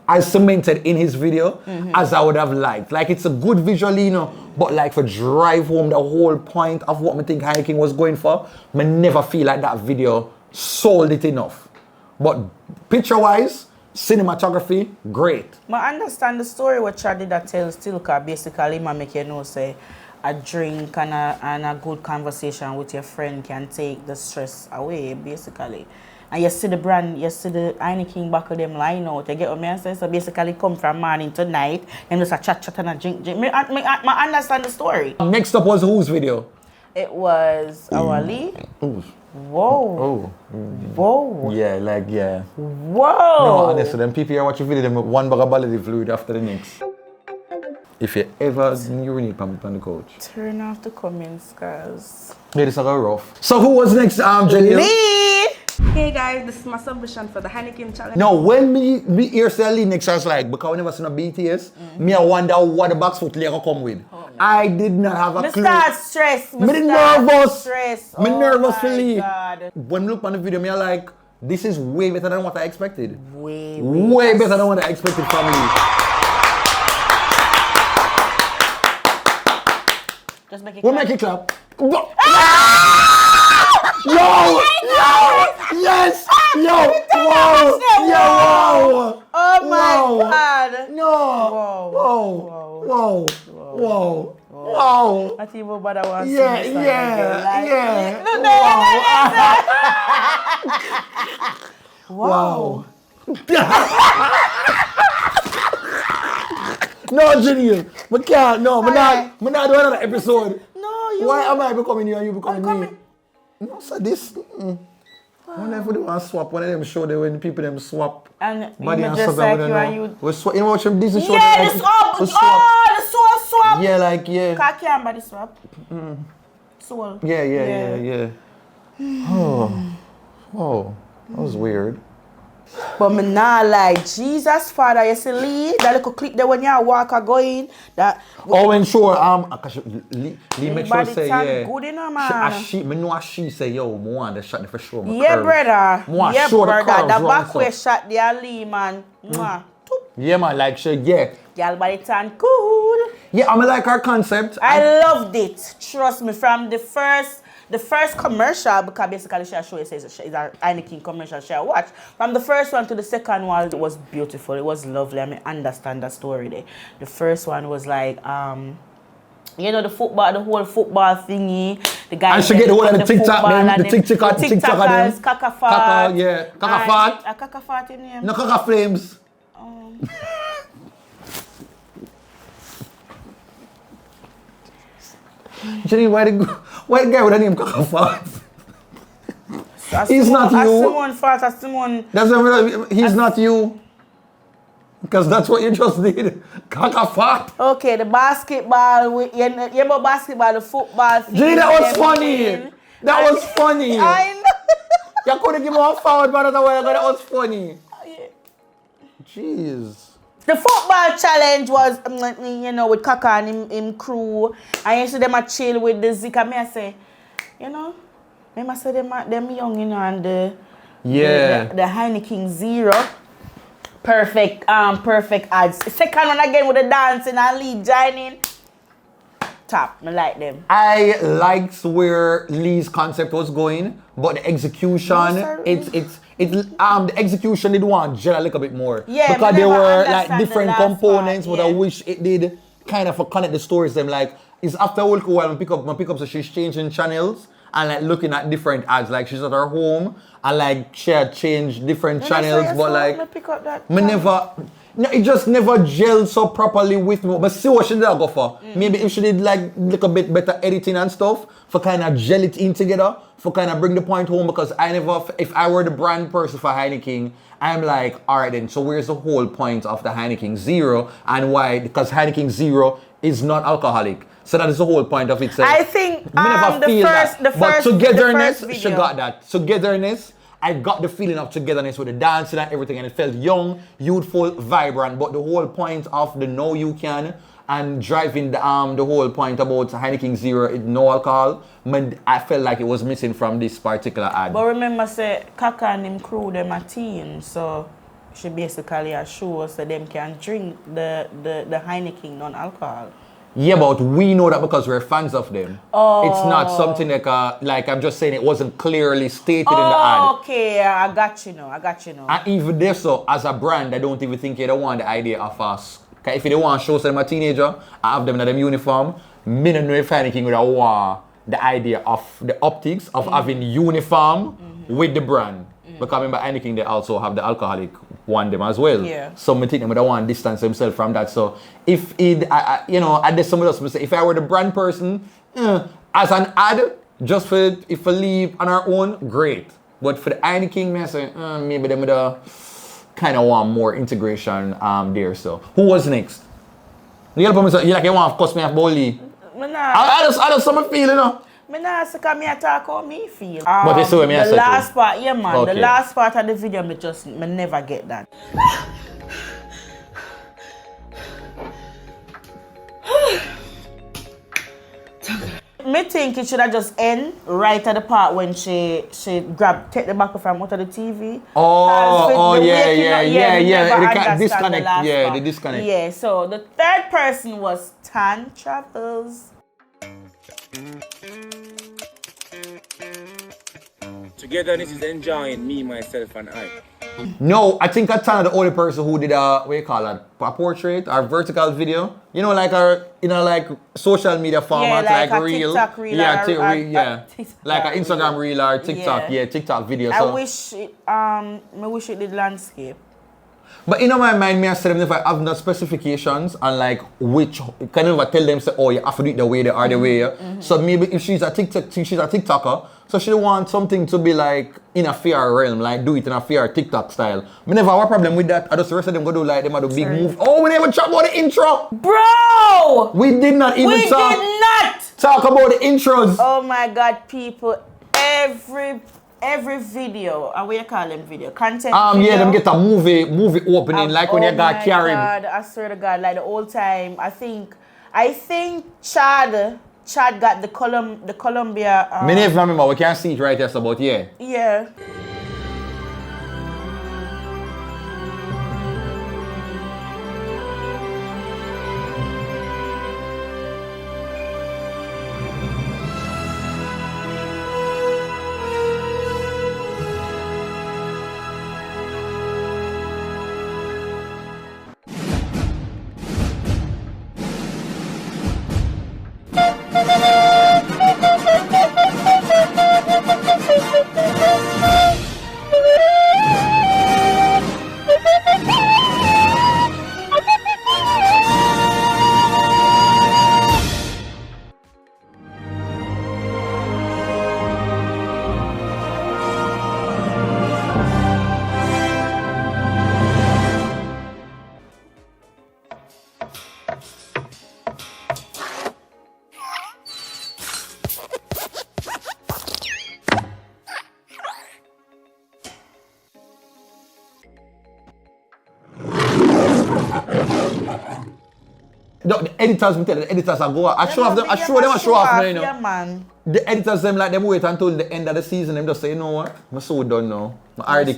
S3: as cemented in his video as I would have liked. Like it's a good visually, you know, but like for drive home the whole point of what I think Heineken was going for, I never feel like that video sold it enough. But picture-wise, cinematography, great.
S2: I understand the story what Chad did that tell still, cause basically I make you know say a drink and a good conversation with your friend can take the stress away, basically. And you see the brand, you see the Heineken back of them line out. You get what I say? So basically come from morning to night and just a chat and a drink. I understand the story.
S3: Next up was whose video?
S2: It was our Lee. Whoa. Whoa.
S3: Yeah, like, yeah.
S2: Whoa.
S3: No, honestly, them people here watch your video, them with one bag of ballet fluid after the next. If you ever urinate on the couch.
S2: Turn off the comments, guys.
S3: Yeah, this is a rough. So who was next, Jehneel?
S2: Lee!
S14: Hey guys, this is my submission for the Heineken challenge.
S3: No, when me hear say Lee next, I was like, because we never seen a BTS, me I wonder what the box foot Lego come with. I did not have a clue.
S2: Start stress.
S3: Me nervous.
S2: Stress.
S3: Me nervous for Lee.
S2: God.
S3: When I look on the video, me I like, this is way better than what I expected.
S2: Way
S3: better than what I expected from Lee.
S2: Just make it
S3: We'll
S2: clap.
S3: make it clap. Go. Yo! Yes! Yo! Wow! Yo!
S2: Oh my God!
S3: No! Whoa! Wow!
S2: I think about what I want to
S3: Yeah! Wow! No, Jehneel, we can't. No, we're not doing another episode.
S2: No, you.
S3: Why am I becoming you and you becoming me? No, so this. Whenever they want to swap, one of them show there when people them swap.
S2: And
S3: body
S2: you
S3: and
S2: just
S3: stuff
S2: like
S3: that
S2: you
S3: we
S2: and
S3: know.
S2: you.
S3: We swap. You know what them Disney show?
S2: Yeah,
S3: like,
S2: the swap.
S3: the
S2: The soul swap.
S3: Yeah, like yeah.
S2: Can't remember the swap. Soul.
S3: Yeah. Oh, that was weird.
S2: But me nah like Jesus Father, you see Lee, that little clip there when you walk a going, that
S3: and sure, Lee make sure say yeah.
S2: Good enough, man.
S3: Me know she say yo, me want the shot for sure.
S2: Yeah, brother.
S3: Yeah, brother.
S2: The back way shot there, Lee, man.
S3: Yeah, man, like she, yeah.
S2: Girl body tan cool.
S3: Yeah, I mean like her concept.
S2: I loved it. Trust me, from the first commercial, because basically she show it's a Heineken commercial she watch. From the first one to the second one, it was beautiful. It was lovely. I mean, understand the story there. The first one was like, you know, the whole football thingy. The guy.
S3: I should get the whole of the TikTok, the
S2: TikTokers, Kakafat.
S3: Yeah, Kakafat.
S2: A Kakafat in name.
S3: No, Kaka Flames. Jehneel, why the guy with the name Kakafat? He's not you. He's not you. Because that's what you just did. Kakafat.
S2: Okay, the basketball, you know basketball, the football thing.
S3: Jehneel, that was funny. That was funny.
S2: I know.
S3: You couldn't give me a forward, but that was funny. Jeez.
S2: The football challenge was, you know, with Kaka and him crew. I used to them a chill with the Zika. Me I say, you know, I say them young, you know, and the Heineken Zero. Perfect ads. Second one again with the dancing and Lee joining. top. I like them.
S3: I liked where Lee's concept was going, but the execution, the execution did want gel a little bit more.
S2: Yeah,
S3: because there were like
S2: the
S3: different components, but I wish it did kind of connect the stories. Them like it's after a while when pick up, so she's changing channels and like looking at different ads. Like she's at her home and like she had changed different channels, but like it just never gelled so properly with me. But see what she did go for. Maybe if she did like little bit better editing and stuff for kind of gel it in together, for kind of bring the point home. Because I never, if I were the brand person for Heineken, I'm like, all right then. So where's the whole point of the Heineken Zero and why? Because Heineken Zero is not alcoholic. So that is the whole point of it. So
S2: I think
S3: the first togetherness, she got that. Togetherness. I got the feeling of togetherness with the dancing and everything, and it felt young, youthful, vibrant. But the whole point of the No You Can and driving the whole point about Heineken Zero, no alcohol, I felt like it was missing from this particular ad.
S2: But remember, say Kaka and him crew them a team, so she basically assures so them can drink the Heineken non-alcohol.
S3: Yeah, but we know that because we're fans of them.
S2: Oh.
S3: It's not something like I'm just saying it wasn't clearly stated in the ad.
S2: Okay, I got you now.
S3: And even this, so as a brand, I don't even think they don't want the idea of us. Because if they don't want to show them a teenager, I have them in them uniform, me don't know if anything would want the idea of the optics of having uniform with the brand. Because remember, Heineken, they also have the alcoholic one them as well.
S2: Yeah.
S3: So I think they would want to distance themselves from that. So if it, I guess some of us say, if I were the brand person, as an ad, just for if we leave on our own, great. But for the Heineken, I say, maybe they would kind of want more integration there. So who was next? You want to cuss me off, Bolly? I just some feel, you know.
S2: I say me talk how me feel.
S3: But you see what me
S2: the
S3: say
S2: last part, yeah man,
S3: okay.
S2: the last part of the video, me never get that. Me think it should have just end right at the part when she take the back from out of the TV.
S3: The disconnect. Yeah, the disconnect.
S2: Yeah, so the third person was Tan Travels.
S6: Togetherness is enjoying me, myself, and I.
S3: No, I think Tanya the only person who did a portrait or vertical video. You know, like like social media format,
S2: like a
S3: reel.
S2: TikTok reel.
S3: Like an Instagram reel or TikTok, TikTok video.
S2: I wish it did landscape.
S3: But in my mind, I said if I have no specifications and like which kind of tell them say, oh, you have to do it the way they are the way. So maybe if she's a TikToker, so she wants something to be like in a fair realm, like do it in a fair TikTok style. I never have a problem with that. I just the rest of them go do like them do big move. Oh, we never talk about the intro.
S2: Bro!
S3: We did not even talk about the intros.
S2: Oh my God, people. Every video, what you call them video? Content video?
S3: Yeah, them get a movie opening, like when you got carried.
S2: Oh my God, I swear to God, like the old time, I think Chad got the Columbia.
S3: Me never remember, we can't see it right here, so but yeah.
S2: Yeah.
S3: No, the editors, the editors are go. I show them off, you know.
S2: Yeah, man.
S3: The editors them like them wait until the end of the season. Them just say, you know what, I'm so done now. I already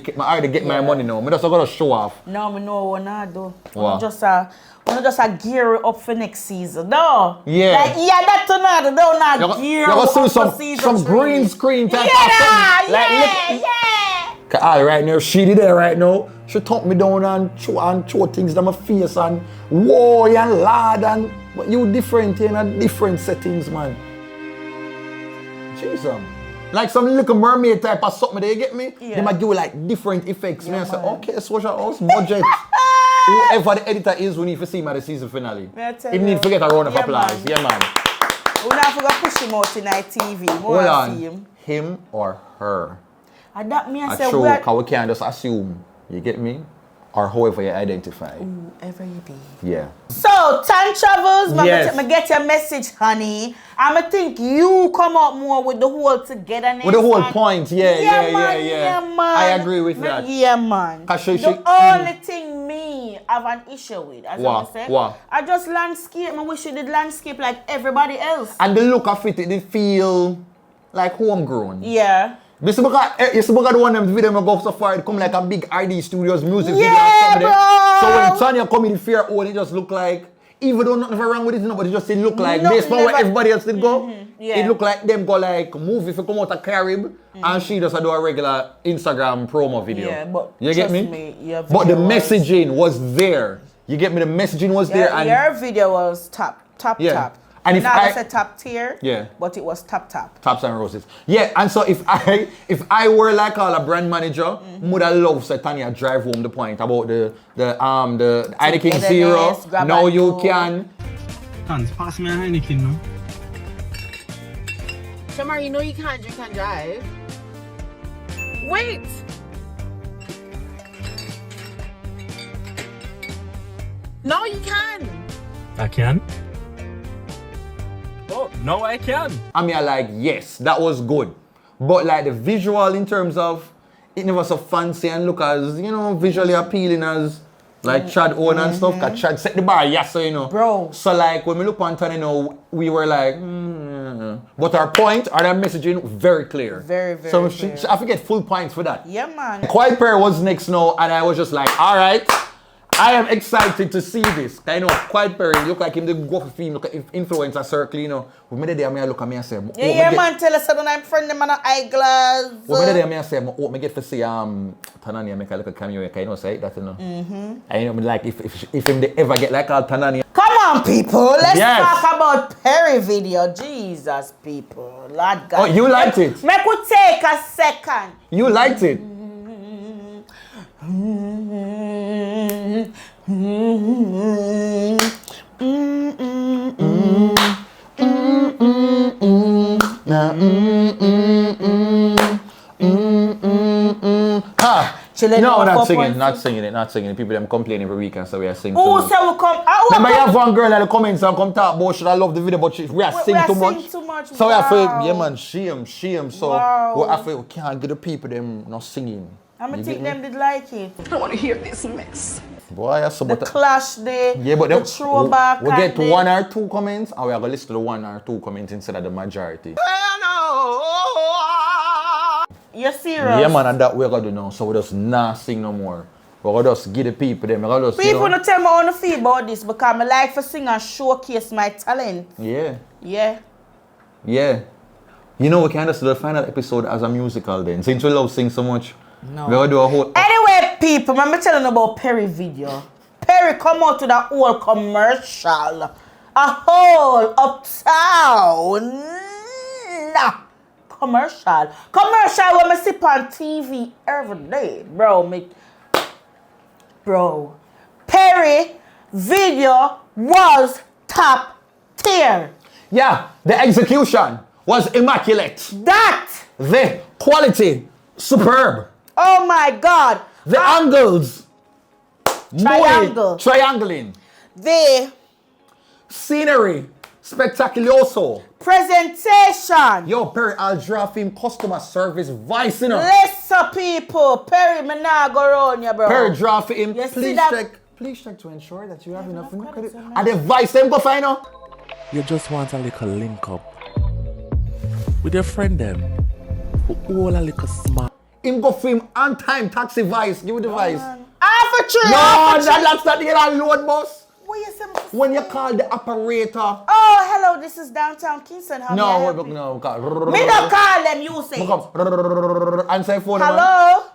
S3: get my money now. I just gotta show off.
S2: No, I know what I do.
S3: Wow.
S2: Just you just a gear up for next season. No.
S3: Yeah.
S2: Like, yeah, that's another. No, not gear up for season 3.
S3: Some green screen type
S2: yeah,
S3: of thing.
S2: Yeah.
S3: All right now, she did there right now. She took me down and show things on my face and whoa and lad and but you different in different settings, man. Jesus. Like some little mermaid type of something, they get me?
S2: Yeah.
S3: They might give you like different effects. Yeah, I say, okay, social house, budget. Whoever the editor is, we need to see him at the season finale. He need to get a round of applause.
S2: Man.
S3: Yeah, man.
S2: We have to push him out in our TV.
S3: Hold on. Him or her?
S2: And that me I say,
S3: true, because we can't just assume. You get me? Or however you identify.
S2: Whoever you be.
S3: Yeah.
S2: So, Time Travels,
S3: yes.
S2: I get your message, honey. I think you come out more with the whole togetherness.
S3: With the whole point, yeah.
S2: Man.
S3: I agree with that.
S2: Yeah, man. The only thing me have an issue with, as I said, I just landscape. I wish you did landscape like everybody else.
S3: And the look of it did feel like homegrown.
S2: Yeah.
S3: You see because the one of them video go so far, it come like a big RD Studios music video or something. So when Tanya come in fair own, it just look like, even though nothing wrong with it, but it just look like, based on where everybody else did go, it look like them go like, move if you come out of Carib, and she just do a regular Instagram promo video.
S2: Yeah, but
S3: you get me? But the messaging was there. You get me? The messaging was there. And
S2: your video was top.
S3: And if
S2: I said top tier,
S3: yeah,
S2: but it was top.
S3: Tops and roses. Yeah, and so if I were like a brand manager, would I love say Tanya drive home the point about the Heineken Zero. Now you can.
S15: Tans, pass me a Heineken now.
S7: Shamar, you know you can't drink and drive. Wait! No, you can.
S15: I can. Oh, no, I can.
S3: I mean, yes, that was good. But like the visual in terms of, it never so fancy and look as, visually appealing as like Chad own and stuff. Cause Chad set the bar, so
S2: Bro.
S3: So like when we look on Tanya, we were like, But our point, our messaging, very clear.
S2: Very, very
S3: so
S2: clear.
S3: I forget full points for that.
S2: Yeah, man.
S3: Quiet Prayer was next now, and I was just like, all right. I am excited to see this. I know, Quiet Perry look like him, the go for film, look at influencer circle, When me there, I look at me and say,
S2: man, tell us that I'm friend them on an eyeglass.
S3: When me there, I say, me get to see Tanya make a little cameo, say that, And like if him they ever get like Tanya.
S2: Come on, people, let's talk about Perry video. Jesus, people, Lord God.
S3: Oh, you liked it?
S2: Make we take a second.
S3: You liked it? No, not singing it. People them complaining every weekend, so we are singing.
S2: Oh, so we come.
S3: Remember, you have one girl in the comments and come talk about, should I love the video, but we are singing too much. So we have to, yeah man, shame. So we can't get the people them not singing.
S2: I'm gonna think them did like it.
S7: I don't want to hear this mess.
S3: Boy,
S2: the clash day,
S3: but
S2: the throwback.
S3: We'll get to 1 or 2 comments, and we are going to listen to the 1 or 2 comments instead of the majority.
S2: You're serious?
S3: Yeah, man, and that we're going to do now, so we just not sing no more. We're going to just give the people them.
S2: People don't tell me how to feel about this because I like to sing and showcase my talent.
S3: Yeah.
S2: Yeah.
S3: We can just do the final episode as a musical then, since we love sing so much.
S2: No.
S3: We're going to do a whole...
S2: Anyway, people, I'm telling you about Perry video. Perry come out to that whole commercial. A whole uptown commercial. Commercial when I sip on TV every day. Bro. Perry video was top tier.
S3: Yeah, the execution was immaculate. The quality, superb.
S2: Oh my God.
S3: The angles.
S2: Triangling. The
S3: scenery. Spectaculoso.
S2: Presentation.
S3: Yo, Perry, I'll draw him customer service vice,
S2: Listen, people. Perry, me nah go round you, bro.
S3: Perry, draw for him. Please check to ensure that you have enough credit. And the vice, them go find out.
S16: You just want a little link up with your friend them. Who all a little smart.
S3: Him go for him on time, taxi vice. Give me the vice.
S2: Half a tree.
S3: No, that's not the load, boss.
S2: What you say,
S3: When you call the operator.
S2: Oh, hello, this is downtown Kingston. How may I help you?
S3: No.
S2: Me not call them, you say.
S3: Answer phone.
S2: Hello?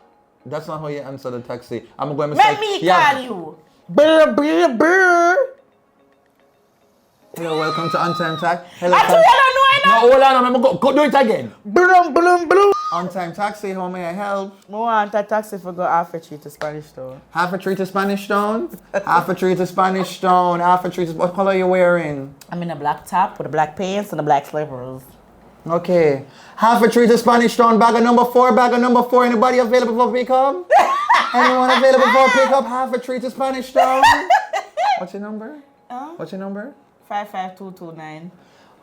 S3: That's not how you answer the taxi. I'm going to
S2: Let me call you. Brr, brr, brr.
S3: Hello, welcome to On Time Taxi. Hello,
S2: I don't know.
S3: No, hold on, I'm go do it again.
S2: Bloom, bloom, bloom.
S3: On Time Taxi, how may I help?
S2: I want a taxi for go half a tree to Spanish Town.
S3: Half a tree to Spanish Town? Half a tree to Spanish Town. Half a tree to... What color are you wearing?
S2: I'm in a black top with the black pants and the black slippers.
S3: Okay. Half a tree to Spanish Town. Bag of number 4. Bag of number 4. Anybody available for pickup? Anyone available for pickup? Half a tree to Spanish Town. What's your number? What's your number?
S2: 55229.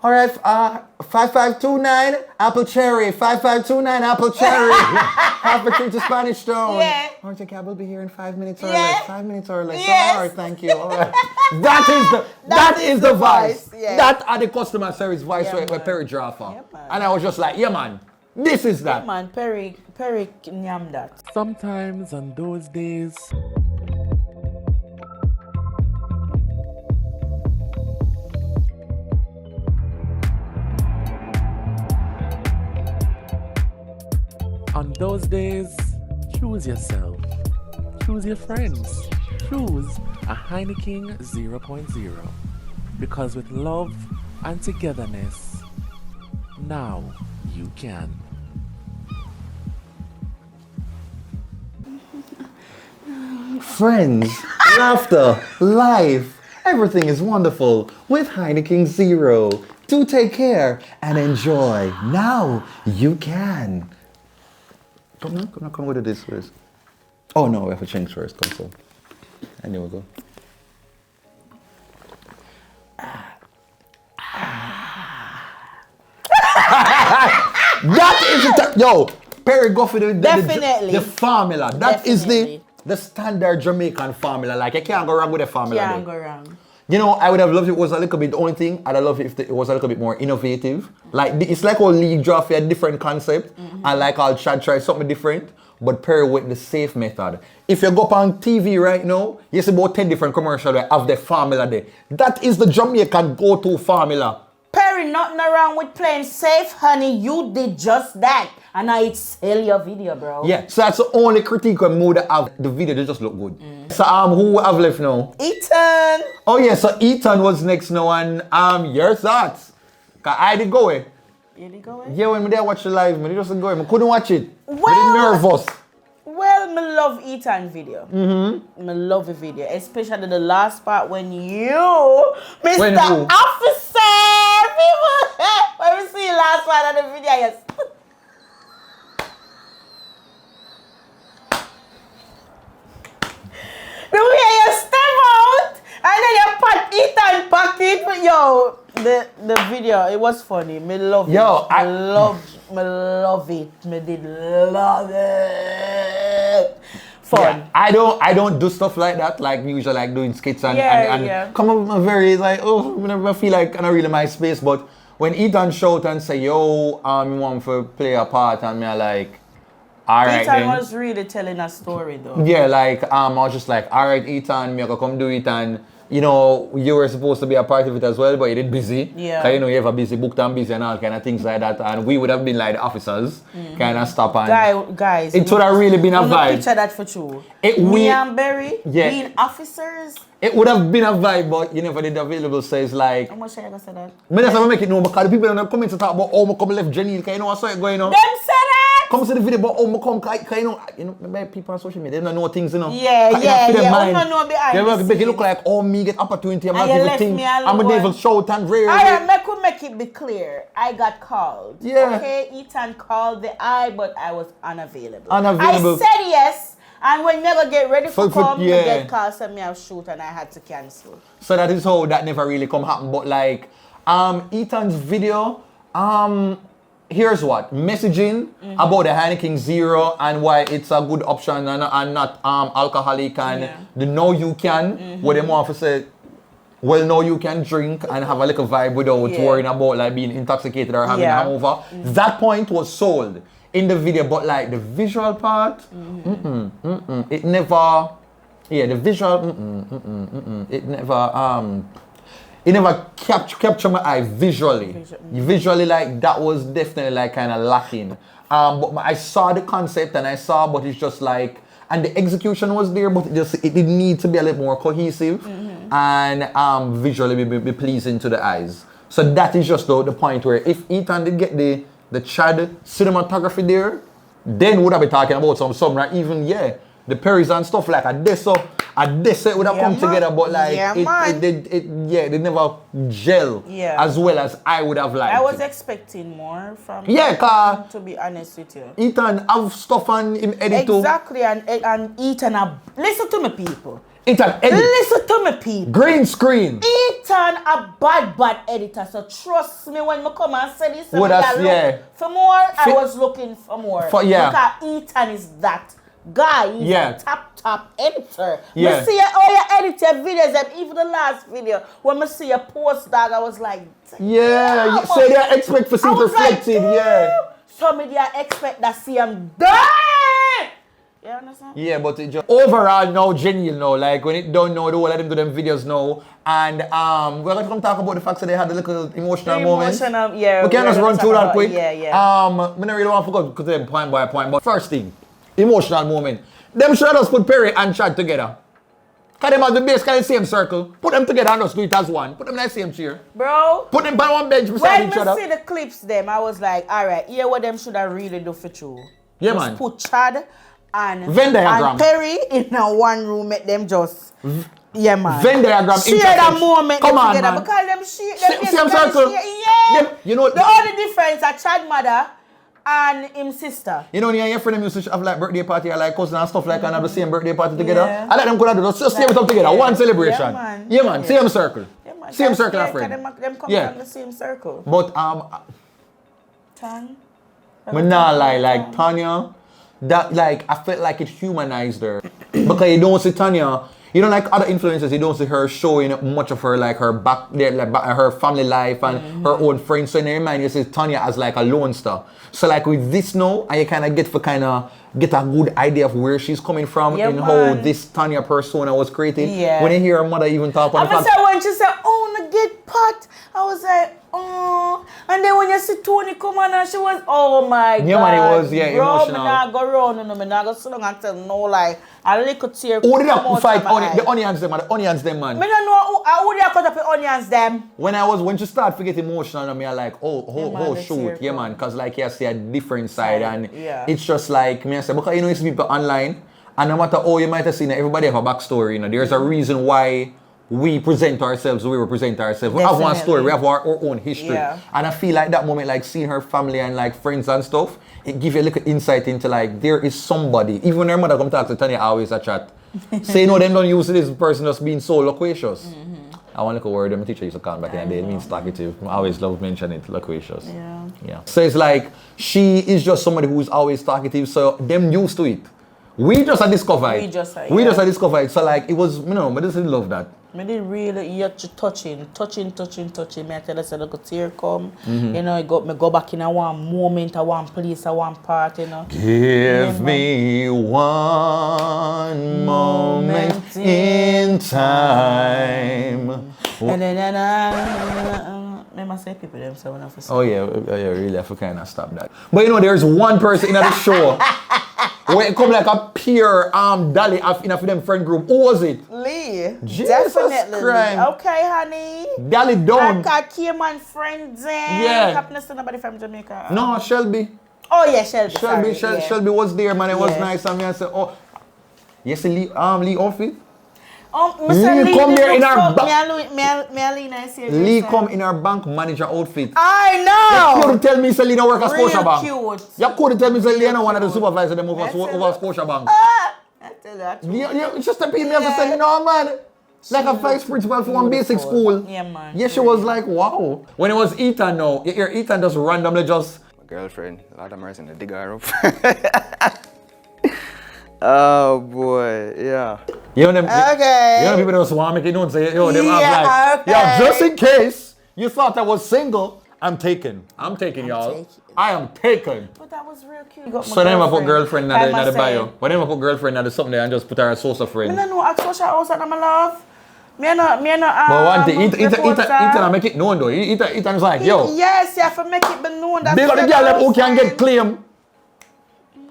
S3: All right, 5529 apple cherry. 5529 apple cherry. Half a tree to Spanish Town.
S2: Yeah.
S3: Orange and cab will be here in 5 minutes or
S2: Yeah.
S3: less. 5 minutes or less.
S2: Yes.
S3: All right, thank you. All right. that is the voice.
S2: Yeah.
S3: That are the customer service voice
S2: Yeah,
S3: where Perry draw from.
S2: Yeah, man.
S3: And I was just like, yeah, man, this is that.
S2: Yeah, man, Perry nyam that.
S16: Sometimes on those days, choose yourself. Choose your friends. Choose a Heineken 0.0. Because with love and togetherness, now you can.
S3: Friends, laughter, life, everything is wonderful with Heineken Zero. Do take care and enjoy. Now you can. Come with this first. Oh no, we have to change first. Come so. And here we go. That is it. Yo, Perry, go for the formula. That is the standard Jamaican formula. Like, you can't go wrong with the formula.
S2: Can't go wrong.
S3: You know, I would have loved if it was a little bit, the only thing, I'd have loved if it was a little bit more innovative. Like, it's like all league draft, a different concept. And like, I'll try something different. But Perry went the safe method. If you go up on TV right now, you see about 10 different commercials that have the formula there. That is the Jamaican go-to formula.
S2: Perry, nothing wrong with playing safe, honey. You did just that. And I sell your video, bro.
S3: Yeah, so that's the only critique on mode that have the video, they just look good. So who have left now?
S2: Ethan.
S3: Oh yeah, so Ethan was next now and your thoughts. Cause I did go away.
S2: You did go away?
S3: Yeah, when I watch the live, I just go away. I couldn't watch it.
S2: Well,
S3: I nervous.
S2: Well, I love Ethan video. I love the video, especially the last part when you, Mr. Officer, people, when we see the last part of the video, yes. The way you step out and then you pat Ethan pocket, yo, the video, it was funny. Me love it. I love it. Me did love it. Fun.
S3: Yeah, I don't do stuff like that, like usually like doing skits and come up with a very like, I feel like I don't really my space, but when Ethan shout and say, yo, you want to play a part and me like, alright
S2: Ethan
S3: then.
S2: was really telling a story though.
S3: Yeah, like I was just like, alright Ethan, me I come do it and you know, you were supposed to be a part of it as well, but you did busy.
S2: Yeah.
S3: Cause you know, you have a busy, booked and busy and all kind of things like that. And we would have been like the officers, kind of stop and...
S2: Guys,
S3: it would have really been a vibe.
S2: Picture that for true.
S3: Me
S2: and Berry being officers.
S3: It would have been a vibe, but you never did available, so it's like...
S2: How much are you going to say that?
S3: Me that's how I make it known, because the people in the comments talk about how I come left Jehneel, because you know I saw it going on.
S2: Them said that!
S3: Come see the video about how I come, because you know, people on social media, they don't know things, you know.
S2: Yeah. We don't know behind
S3: they make it look like, oh, me get opportunity, I'm not
S2: you
S3: even
S2: left
S3: think,
S2: me alone.
S3: I'm a devil shout and rare.
S2: I could make it be clear. I got called.
S3: Yeah.
S2: Okay, Ethan called the eye, but I was unavailable.
S3: I
S2: said yes. And when never get ready for come,
S3: yeah.
S2: I get called, sent me a shoot, and I had to cancel.
S3: So that is how that never really come happen. But like, Ethan's video, here's what messaging about the Heineken Zero and why it's a good option and not alcoholic and the know you can, where they want to say, well, now you can drink and have a little vibe without worrying about like being intoxicated or having a hangover. That point was sold in the video, but like the visual part, it never, the visual, it never it never captured my eye visually. Visually, like, that was definitely, like, kind of lacking. But I saw the concept and but it's just like, and the execution was there, but it did need to be a little more cohesive and visually be pleasing to the eyes. So that is just the point where if Ethan did get the Chad cinematography there, then would I be talking about some right? Even the Perrys and stuff like this would have come together, but like they never gel as well as I would have liked.
S2: I was expecting more from
S3: Ethan,
S2: to be honest with you.
S3: Ethan have stuff on him edit too.
S2: Exactly, and Ethan listen to me, people.
S3: Ethan edit.
S2: Listen to me, people.
S3: Green screen.
S2: Ethan a bad editor, so trust me when I come and say this.
S3: Well,
S2: for more, I was looking for more. Because Ethan is that guy. He's a top editor. I see all your editor videos, and even the last video when I see a post dog, I was like,
S3: so they expect for see reflected,
S2: So me they expect that see him done. You understand?
S3: Yeah, but it just overall now, Jehneel now, like when it don't know, they will let them do them videos now. And we're going to come talk about the fact that they had a little emotional moment. We can just run through that quick. I don't really want to focus because they're point by point. But first thing, emotional moment. Them should just put Perry and Chad together. Because them have the basically the same circle. Put them together and just do it as one. Put them in the same chair.
S2: Bro.
S3: Put them on one bench beside each other.
S2: When I see the clips them, I was like, alright, here what them should have really do for true.
S3: Yeah,
S2: just
S3: man.
S2: Put Chad and
S3: Venn
S2: Perry in one room, make them just man.
S3: Venn diagram.
S2: Share that moment together
S3: man.
S2: Because them
S3: same circle.
S2: Them,
S3: you know
S2: the only difference are Chad mother and him sister.
S3: You know, when your friend used to have like birthday party or like cousin and stuff like and have the same birthday party together. I let them could have just stay with them together. One celebration. Yeah, man. Same circle. Same circle of friend.
S2: Them come from the same circle.
S3: But
S2: Tanya.
S3: Me not lie, like Tanya, that like I felt like it humanized her. Because you don't see Tanya, you know, like other influencers, you don't see her showing much of her like her back there, like her family life and her own friends. So in your mind, you see Tanya as like a lone star. So like with this now, and you kind of get a good idea of where she's coming from and how this Tanya persona was created. When you hear her mother even talk about
S2: the fact, when she said, "Oh, no get pot," I was like, "Oh," and then when you see Tony come on and she was, "Oh my God."
S3: Yeah, man, it was emotional.
S2: Me not go round, me not go sit down and tell no lie. A little tear.
S3: Who did you fight the onions them, man? The onions them, man.
S2: Me don't know who did you cut up the onions them.
S3: When she start to get emotional, and me I like, oh shoot, yeah man, cause like you see a different side, and it's just like me I say, because you know it's people online, and no matter how you might have seen it, everybody have a backstory, you know. There's a reason why we present ourselves the way we present ourselves. We have one story, we have our own history. And I feel like that moment, like seeing her family and like friends and stuff, it gives you a little insight into like there is somebody. Even when her mother come talk to Tanya, always a chat. Say, you know, them don't use this person just being so loquacious. I want to look a word, my teacher used to call back in the day, it means talkative. I always love mentioning it, loquacious. So it's like, she is just somebody who's always talkative, so them used to it. We just had discovered it. We just had discovered it. So like, it was, you know, I just didn't love that.
S2: Me did really, you're touching. Me I tell you, say, look, a tear come. You know, me go back in a one moment, a one place, a one part, you know.
S3: Give me one moment in time.
S2: And then I must say people themselves when I
S3: oh yeah, really, I have to kind of stop that. But you know, there's one person in the show where it come like a pure Dolly in a them friend group. Who was it?
S2: Lee.
S3: Jesus
S2: Definitely
S3: Christ.
S2: Lee. Okay, honey.
S3: Dolly done.
S2: I came on friends. Happiness to nobody from Jamaica.
S3: No, Shelby.
S2: Oh yeah, Shelby.
S3: Shelby was there, man. It was nice. And me I said, oh, yes, Lee outfit.
S2: Lee
S3: come here in our
S2: bank.
S3: Lee come in our bank manager outfit.
S2: I know.
S3: You couldn't tell me Selena work at Scotia Bank.
S2: Cute.
S3: You couldn't tell me Selena one of the supervisors them over Scotia Bank.
S2: I tell that.
S3: You just a people have to say, no man. Like a vice principal for one basic school.
S2: Yeah, man.
S3: Yeah, she was like, wow. When it was Ethan now, you hear Ethan just randomly just.
S12: My girlfriend, a lot of mercy in the digger up. Oh boy, yeah.
S3: You know them,
S2: okay.
S3: You know people just want to make it known, say, yo, them have like, yeah, just in case you thought I was single, I'm taken, y'all. I am taken.
S2: But that was real cute.
S3: So then I put girlfriend in the bio. But then I put girlfriend in something there and just put her as social friend.
S2: I don't know, ask social house that I'm love.
S3: But one thing, Ethan make it known though. Ethan's like, yo.
S2: Yes, you have to make it be known.
S3: Big up the girl them who can get claim.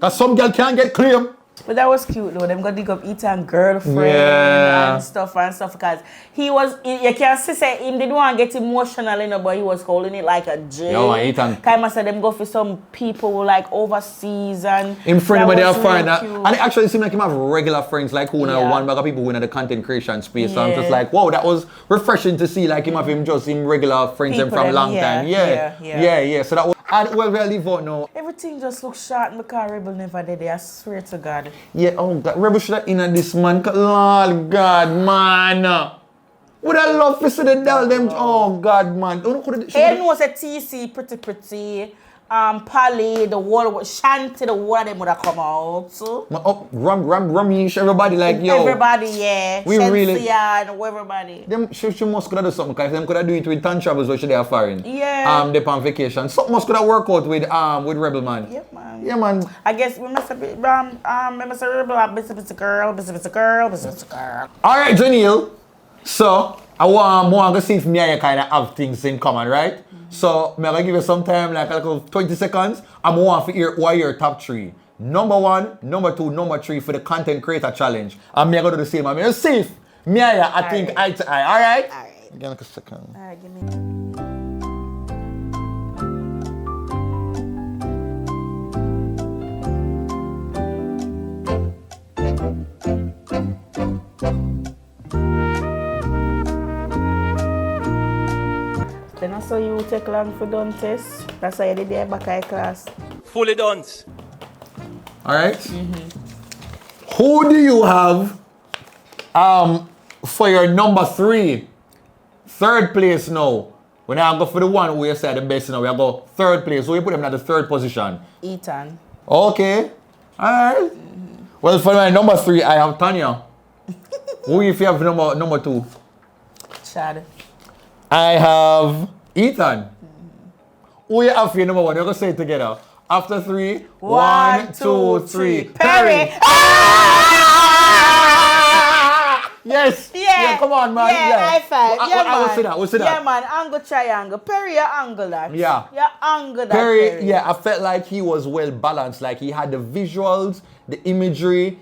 S3: Cause some girl can't get claim.
S2: But that was cute though. Them got dig up Ethan girlfriend and stuff because he was, you can see say him didn't want to get emotional, you know, but he was holding it like a J.
S3: Yo, Ethan.
S2: Kind of said them go for some people who like overseas and
S3: in friend but they are fine.
S2: Really
S3: and it actually seemed like him have regular friends like who now one bag of people who in the content creation space. So I'm just like, wow, that was refreshing to see like him have him just him regular friends and from long time. Yeah. So that was and well really vote now.
S2: Everything just looks short because Rebel never did it, I swear to God.
S3: Yeah, oh God, Rebel should have in on this man. Lord God, man. Would I love to see the doll them? Oh God, man.
S2: He knows a TC pretty. Pally, the wall, Shanty, the wall of them would have come out.
S3: Rumish, everybody like yo.
S2: Everybody, yeah.
S3: We
S2: Shensia
S3: really
S2: and everybody.
S3: She must could have do something because them could have do it with Tan Travels where she they are foreign.
S2: Yeah.
S3: They on vacation. Something must could have worked out with Rebel man.
S2: Yeah, man.
S3: Yeah, man.
S2: I guess we must have been Rebel, it's a girl.
S3: Alright, Jehneel. So I want to see if me and you kind of have things in common, right? So, I'm going to give you some time, like a little 20 seconds. I'm going to hear what are your top 3. Number 1, number 2, number 3 for the content creator challenge. And me going to do the same. I'm going to see if me and you, I think eye to eye. Alright? Alright. Give me a second.
S2: Alright, give me. Then I saw you take long for done test. That's why you did the back eye class.
S15: Fully done.
S3: Alright? Who do you have for your number 3? Third place now. When I go for the one who you say the best now, we go third place. So you put them in the third position.
S2: Ethan.
S3: Okay. Alright. Well, for my number 3, I have Tanya. Who if you have number 2?
S2: Chad.
S3: I have Ethan. Who you have for your number 1? You're going to say it together. After 3, 1, 2, 3.
S2: Perry.
S3: Yes. Yeah, come on, man.
S2: Yeah, high five.
S3: We'll see that.
S2: Yeah, man. Angle triangle. Perry, you angle that.
S3: Yeah.
S2: You angle that.
S3: Perry, yeah, I felt like he was well balanced. Like he had the visuals, the imagery,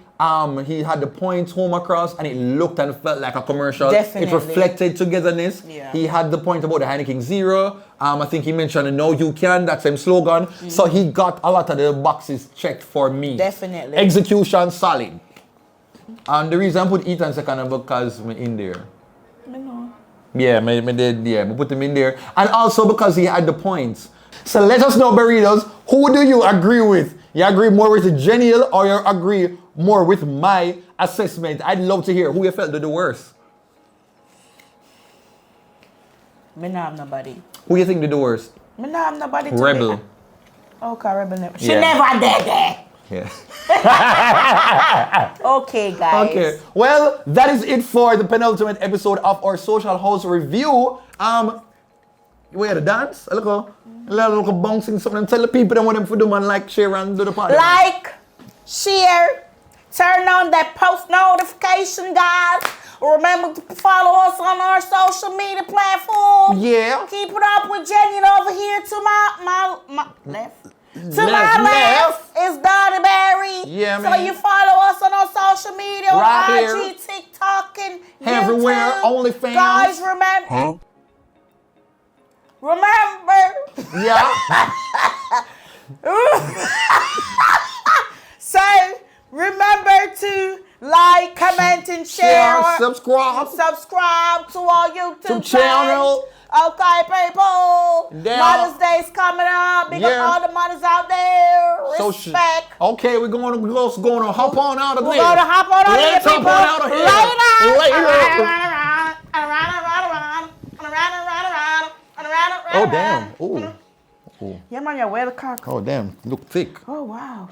S3: he had the points home across, and it looked and felt like a commercial.
S2: Definitely.
S3: It reflected togetherness.
S2: Yeah.
S3: He had the point about the Heineken Zero. I think he mentioned "No, you can." That same slogan. So he got a lot of the boxes checked for me.
S2: Definitely.
S3: Execution solid. And the reason I put Ethan second because I'm in there.
S2: I know.
S3: Yeah, I put him in there. And also because he had the points. So let us know, burritos, who do you agree with? You agree more with Jehneel or you agree more with my assessment? I'd love to hear who you felt did the worst.
S2: Me not have nobody.
S3: Who you think did the worst?
S2: Me not have nobody.
S3: Rebel.
S2: Okay, Rebel never. She
S3: Yeah.
S2: never did that.
S3: Yeah.
S2: Okay, guys.
S3: Okay. Well, that is it for the penultimate episode of our Social House review. We had a dance, a little bouncing something. Tell the people that want them to do man like, share and do the party.
S2: Like, share, turn on that post notification, guys. Remember to follow us on our social media platform.
S3: Yeah.
S2: Keep it up with Jehneel over here to my left. To my left is Duttyberry.
S3: Yeah,
S2: so
S3: man.
S2: you follow us on our social media,
S3: Right
S2: on IG,
S3: here.
S2: TikTok, and
S3: Everywhere,
S2: YouTube.
S3: OnlyFans.
S2: Guys, remember. Remember.
S3: Yeah.
S2: So remember to like, comment, and share.
S3: Subscribe.
S2: Subscribe to our YouTube
S3: channel.
S2: Okay, people.
S3: Yeah.
S2: Mother's Day's coming up. Big up all the mothers out there. Respect.
S3: Okay, we're going to hop on out of
S2: We're
S3: there.
S2: going to hop on out of here,
S3: Let's hop
S2: people.
S3: on out of here.
S2: Around.
S3: Oh, damn. Ooh.
S2: Yeah, man, you're well cocked.
S3: Oh, damn. Look thick.
S2: Oh, wow.